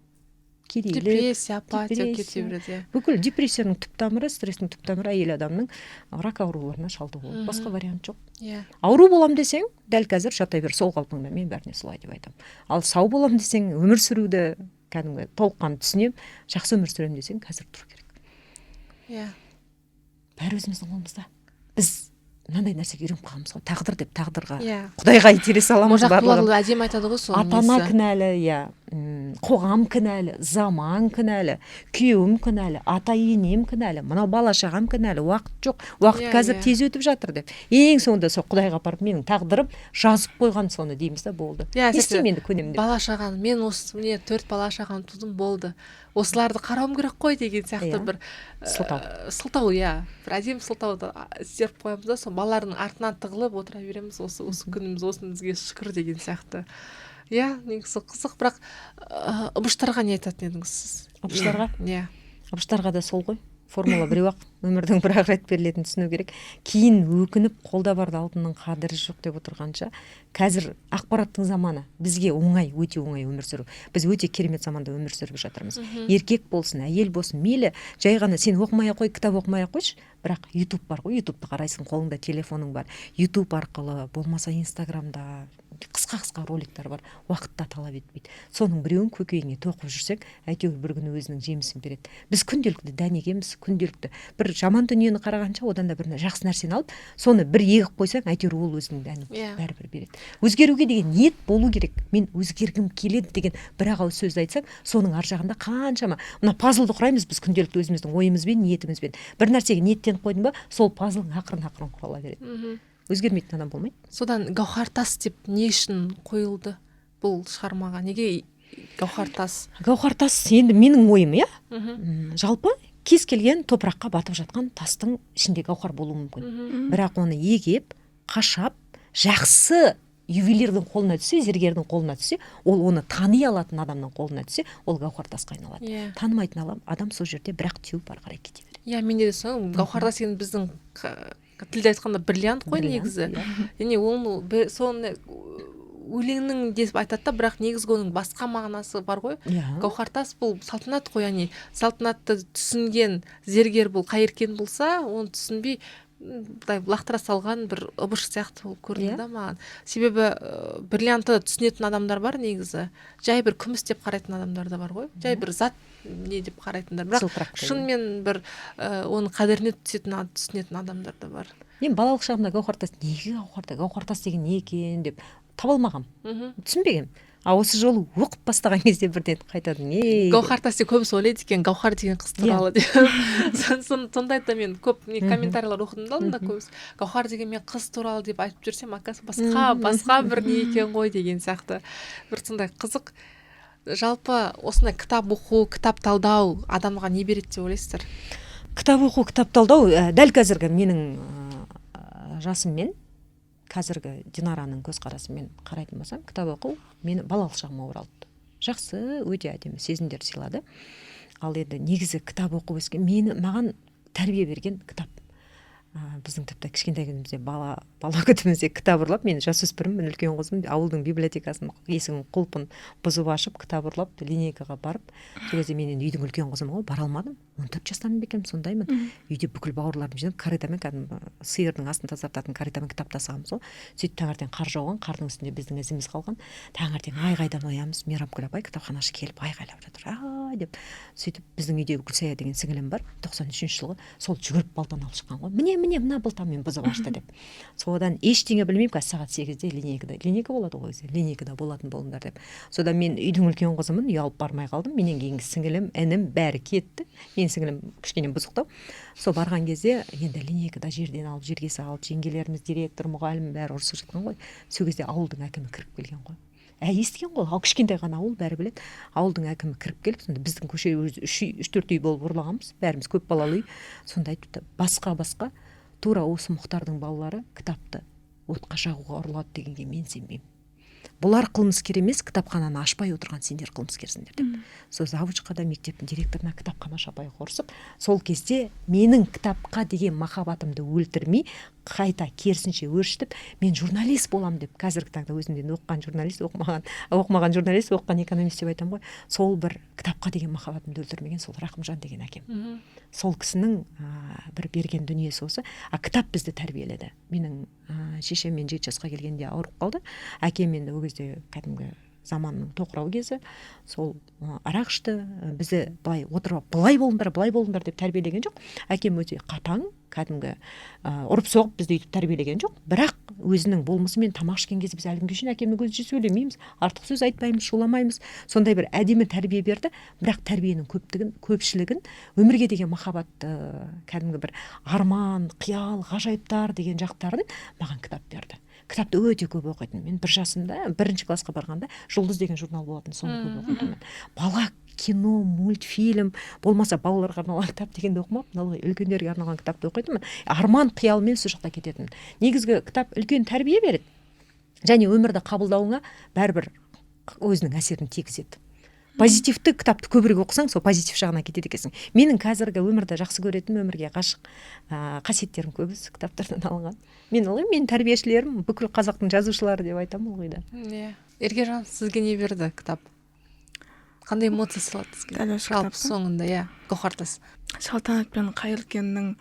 Speaker 2: кедейлік,
Speaker 3: депрессия, апатия кете береді.
Speaker 2: Бүкіл депрессияның түп тамыры, стресстің түп тамыры әйел адамның рак ауруларына шалдығуы. Басқа вариант жоқ. Ауру болам десең, дәл қазір жата бер, сол қалпыңда, мен бәріне солай деп айтамын. Ал сау болам десең, өмір сүруді кәдімгі толыққан түсінем, жақсы өмір сүрем десең, қазір тұру керек. Бәрі өзіміздің қолымызда. Біз мынандай нәрсеге үйреніп қаламыз ғой, тағдыр деп тағдырға, Құдайға итере саламыз барлығын.
Speaker 3: Әдемі айтады ғой соның несі.
Speaker 2: Ата-ана кінәлі, қоғам кінәлі, заман кінәлі, күйеуім кінәлі, ата-енем кінәлі, мынау бала-шағам кінәлі, уақыт жоқ, уақыт қазір тез өтіп жатыр деп. Ең соңында сол Құдайға апарып менің тағдырым жазып қойған соны дейміз да, болды. Не істеймін енді көнемін деп.
Speaker 3: Бала-шаған, мен осы міне 4 бала-шаған тудым, болды. Осыларды қарауым керек қой деген сияқты бір сылтау, бір әдемі сылтауды істеп қоямыз да, сол балалардың артынан тығылып отыра береміз, осы күніміз осынымызге шүкір деген сияқты. Негізі қызық, бірақ ыбыштарға не айтатын едіңіз сіз?
Speaker 2: Ыбыштарға? Ыбыштарға да сол ғой. Формула біреу-ақ, өмірдің бір-ақ рет берілетінін түсіну керек. Кейін өкініп, қолда барды алтынның қадірі жоқ деп отырғанша, қазір ақпараттың заманы, бізге оңай, өте оңай өмір сүру. Біз өте керемет заманда өмір сүріп жатырмыз. Еркек болсын, әйел болсын, мейлі жай ғана сен оқымай ақ қой, кітап оқымай ақ қойшы, бірақ YouTube бар ғой, YouTube'ты қарайсың, қолыңда телефоның бар. YouTube арқылы, болмаса Instagram'да қысқа роликтар бар, уақытта талап етпейді. Соның біреуін көкейіңе тоқып жүрсек, әйтеуір бір күні өзінің жемісін береді. Біз күнделікті дәнегеміз, күнделікті бір жаман дүниені қарағанша, одан да бір жақсы нәрсені алып, соны бір егіп қойсаң, әйтеуір ол өзінің дәнін бәрібір береді. Өзгеруге деген ниет болу керек. Мен өзгергім келеді деген бір ауыз сөзді айтсаң, соның ар жағында қаншама мына пазлды құраймыз біз күнделікті өзіміздің ойымызбен, ниетімізбен. Бір нәрсеге ниеттеніп қойдың ба, сол пазлың ақырын құрала береді. Өзгермейтін адам болмайды.
Speaker 3: Содан гауһар тас деп не үшін қойылды бұл шығармаға? Неге гауһар тас?
Speaker 2: Гауһар тас енді менің ойым, жалпы кез келген топыраққа батып жатқан тастың ішінде гауһар болуы мүмкін. Бірақ оны егеп, қашап, жақсы ювелирдің қолына түссе, зергердің қолына түссе, ол оны тани алатын адамның қолына түссе, ол гауһар тасқа айналады. Танымайтын адам сол жерде бірақ теуіп ары қарай кете береді.
Speaker 3: Менде де соны гауһар тас деген біздің тілде айтқанда бриллиант қой негізі. Яғни оны соны өлеңнің деп айтады да, бірақ негізгі оның басқа мағынасы бар ғой. Гауһар тас бұл салтанат қой, яғни салтанатты түсінген зергер бұл қайыркен болса, оны түсінбей лақтыра салған бір ыбыш сияқты болып көрінді да маған. Себебі бриллиантты түсінетін адамдар бар негізі. Жай бір күміс деп қарайтын адамдар да бар ғой. Жай бір зат не деп қарайтындар. Бірақ шынымен бір оның қадіріне түсінетін адамдар да бар.
Speaker 2: Мен балалық шағымда гауһар тас, неге гауһар тас деген не екен деп таба алмағам. Түсінбегем. Осы жолы оқып бастаған кезде бірден қайтадың.
Speaker 3: Гауһар тас деп көбісі ойлайды екен, гауһар деген қыз туралы деп. Сондайда мен көп комментарийлар оқыдым да, онда көбісі гауһар деген мен қыз туралы деп айтып жүрсем, оказывается басқа бір не екен ғой деген сияқты. Бір сондай қызық. Жалпы осындай кітап оқу, кітап талдау адамға не береді деп ойлайсыздар?
Speaker 2: Кітап оқу, кітап талдау дәл қазіргі менің жасыммен, қазіргі Динараның көзқарасымен қарайтын болсам, кітап оқу мені балалық шағыма оралтты. Жақсы, өте әдемі сезімдер сыйлады. Ал енді негізі кітап оқу маған тәрбие берген кітап. Біздің тіпті кішкентай күнімізде бала күтімізде кітап ұрлап, мен жасөспіріммін, үлкен қызым ауылдың библиотекасын есігін құлпын бұзып ашып, кітап ұрлап линейкаға барып, сол кезде мен үйдің үлкен қызымын ғой, бара алмадым. 14 жастамын бекем, сондаймын. Үйде бүкіл бауырларым жинап, корритамен кәдімгі сиырдың астын тазартатын корритамен кітап тасығамыз ғой. Сөйтіп таңертең қар жауған, қардың үстінде біздің ізіміз қалған. Таңертең айғайдан оямыз, Мейрамкүл апай кітапханашы келіп айғайлап жатыр. деп сөйтіп біздің үйдегі Гүлсая деген сіңілім бар, 93 жылғы, сол жүгіріп балтаны алып шыққан ғой. Міне мына балтамен бұзып ашты деп. Содан ештеңе білмеймін, қазір сағат 8-де линейка болады ғой, линейкада болатын болыңдар деп. Содан мен үйдің үлкен қызымын, ұялып бармай қалдым. Менен кейінгі сіңілім, інім бәрі кетті. Менің сіңілім кішкене бұзықтау. Сол барған кезде енді линейкада жерден алып жерге салып, жеңгелеріміз, директор, мұғалім бәрі ұрысып жатқан ғой. Сол кезде ауылдың әкімі кіріп келген ғой. Естіген ғой, кішкентай ғана ауыл, бәрі біледі. Ауылдың әкімі кіріп келіп, сонда біздің көше 3-4 үй болып ұрлағанбыз, бәріміз көп балалы үй. Сонда айтыпты, басқа тура осы Мұхтардың балалары кітапты отқа жағуға ұрылады дегенге мен сенбеймін. Бұлар қылмыскер емес, кітапхананы ашпай отырған сендер қылмыскерсіңдер деп. Сол завучқа да мектептің директорына кітапхана ашпай ұрсып, сол кезде менің кітапқа деген махаббатымды өлтірмей, қайта керісінше өршітіп, мен журналист болам деп, қазіргі таңда өзімден оқыған журналист, оқымаған журналист, оқыған экономист деп айтамын ғой. Сол бір кітапқа деген махаббатымды өлтірмеген сол Рақымжан деген әкем. Сол кісінің бір берген дүниесі осы. Кітап бізді тәрбиеледі. Менің шешем мен 7 жасқа келгенде ауырып қалды. Әкем енді ол кезде кәдімгі заманның тоқырау кезі, сол арақ ішті, бізді былай отырып, былай болыңдар деп тәрбиелеген жоқ. Әкем өте қатаң, кәдімгі ұрып соғып бізді өйтіп тәрбиелеген жоқ. Бірақ өзінің болмысымен тамақ ішкен кезде біз әлі күнге шейін әкемнің көзінше сөйлемейміз, артық сөз айтпаймыз, шуламаймыз. Сондай бір әдемі тәрбие берді. Бірақ тәрбиенің көпшілігін өмірге деген махаббат, кәдімгі бір арман, қиял, ғажайыптар деген жақтарын маған кітап берді. Кітапты өте көп оқитын. Мен 1 жасымда, 1 классқа барғанда Жұлдыз деген журнал болатын, соны көп оқитынмын. Бала кино, мультфильм, болмаса балаларға арналған кітап дегенді оқымаппын, үлкендерге арналған кітапты оқитынмын. Арман, қиялмен сол жақта кететінмін. Негізгі кітап үлкен тәрбие береді. Және өмірді қабылдауыңа бәрібір өзінің әсерін тигізеді. Позитивті кітапты көбірек оқысаң, сол позитив жағына кетеді екенсің. Менің қазіргі өмірді жақсы көретін, өмірге ғашық қасиеттерім көбісі кітаптардан алынған. Мен тәрбиешілерім бүкіл қазақтың жазушылары деп айтамын ылғи да.
Speaker 3: Ергежан, сізге не берді кітап? Қандай эмоция сыйлады сізге?
Speaker 1: Дәл осы
Speaker 3: жалпы
Speaker 1: кітапты?
Speaker 3: соңында, Гауһартас.
Speaker 1: Салтанат пен Қайыркеннің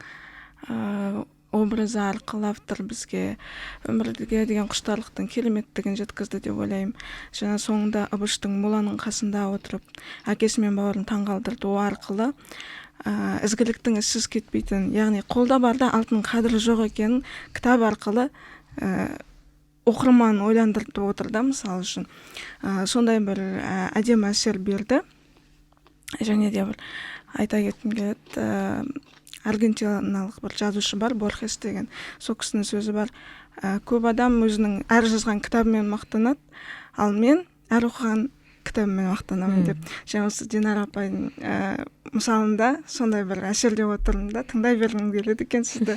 Speaker 1: образы арқылы автор бізге өмірге деген құштарлықтың кереметтігін жеткізді деп ойлаймын. Жаңа соңында Ыбыштың моланың қасында отырып, әкесі мен бауырын таңғалдырды арқылы ізгіліктің ізсіз кетпейтін, яғни қолда барда алтын қадірі жоқ екенін кітап арқылы оқырман ойландырып отыр да, мысалы үшін. Сондай бір әдемі әсер берді. Және де бір айта кеткім келеді, аргентиналық бір жазушы бар, Борхес деген. Сол кісінің сөзі бар. Көп адам өзінің әр жазған кітабымен мақтанады, ал мен әр оқыған кітабымен мақтанамын деп. Және осы Динара апайдың мысалында сондай бір әсерлеп отырмын да, тыңдай бергім келеді екен сізді.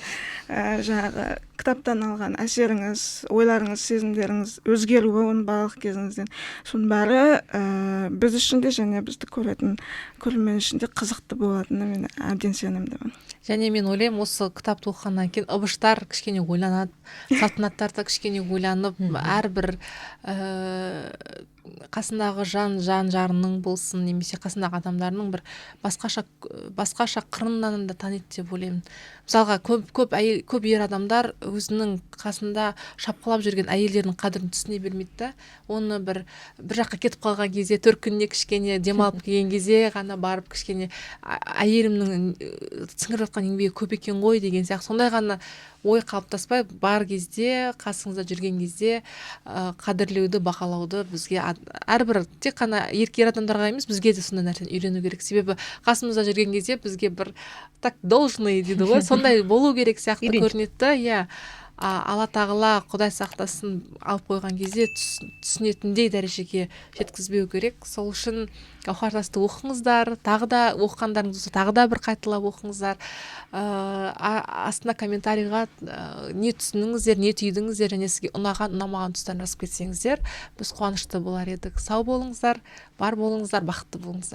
Speaker 1: Жаңағы кітаптан алған әсеріңіз, ойларыңыз, сезімдеріңіз өзгеруі оның балалық кезіңізден. Соның бәрі біз үшін де және бізді көретін көрермен үшін де қызықты болатынына мен әбден сенімдімін.
Speaker 3: Және мен ойлаймын, осы кітапты оқығаннан кейін Ыбыштар кішкене ойланады, Салтанаттар да кішкене ойланып, әрбір қасындағы жан-жарының болсын, немесе қасындағы адамдарының бір басқаша қырынан да таниды деп ойлаймын. Мысалға, көп ер адамдар өзінің қасында шапқылап жүрген әйелдерінің қадірін түсіне бермейді да. Оны бір жаққа кетіп қалған кезде, төркініне кішкене демалып келген кезде ғана барып кішкене әйелімнің сіңіріп жатқан еңбегі көп екен ғой деген сияқты. Сондай ғана ой қалыптаспай, бар кезде, қасыңызда жүрген кезде қадірлеуді, бақалауды бізге әрбір тек қана ер адамдарға емес, бізге де сондай нәрсені үйрену керек. Себебі қасымызда жүрген кезде бізге бір так должны дейді ғой, сондай болу керек сияқты көрінеді. Алла тағала Құдай сақтасын алып қойған кезде түсінетіндей дәрежеге жеткізбеу керек. Сол үшін Гауһартасты оқыңыздар, тағы да оқығандарыңыз болса тағы да бір қайталап оқыңыздар. Астына комментарийға не түсініңіздер, не түйдіңіздер, және сізге ұнаған, ұнамаған тұстарын жазып кетсеңіздер, біз қуанышты болар едік. Сау болыңыздар, бар болыңыздар, бақытты болыңыздар.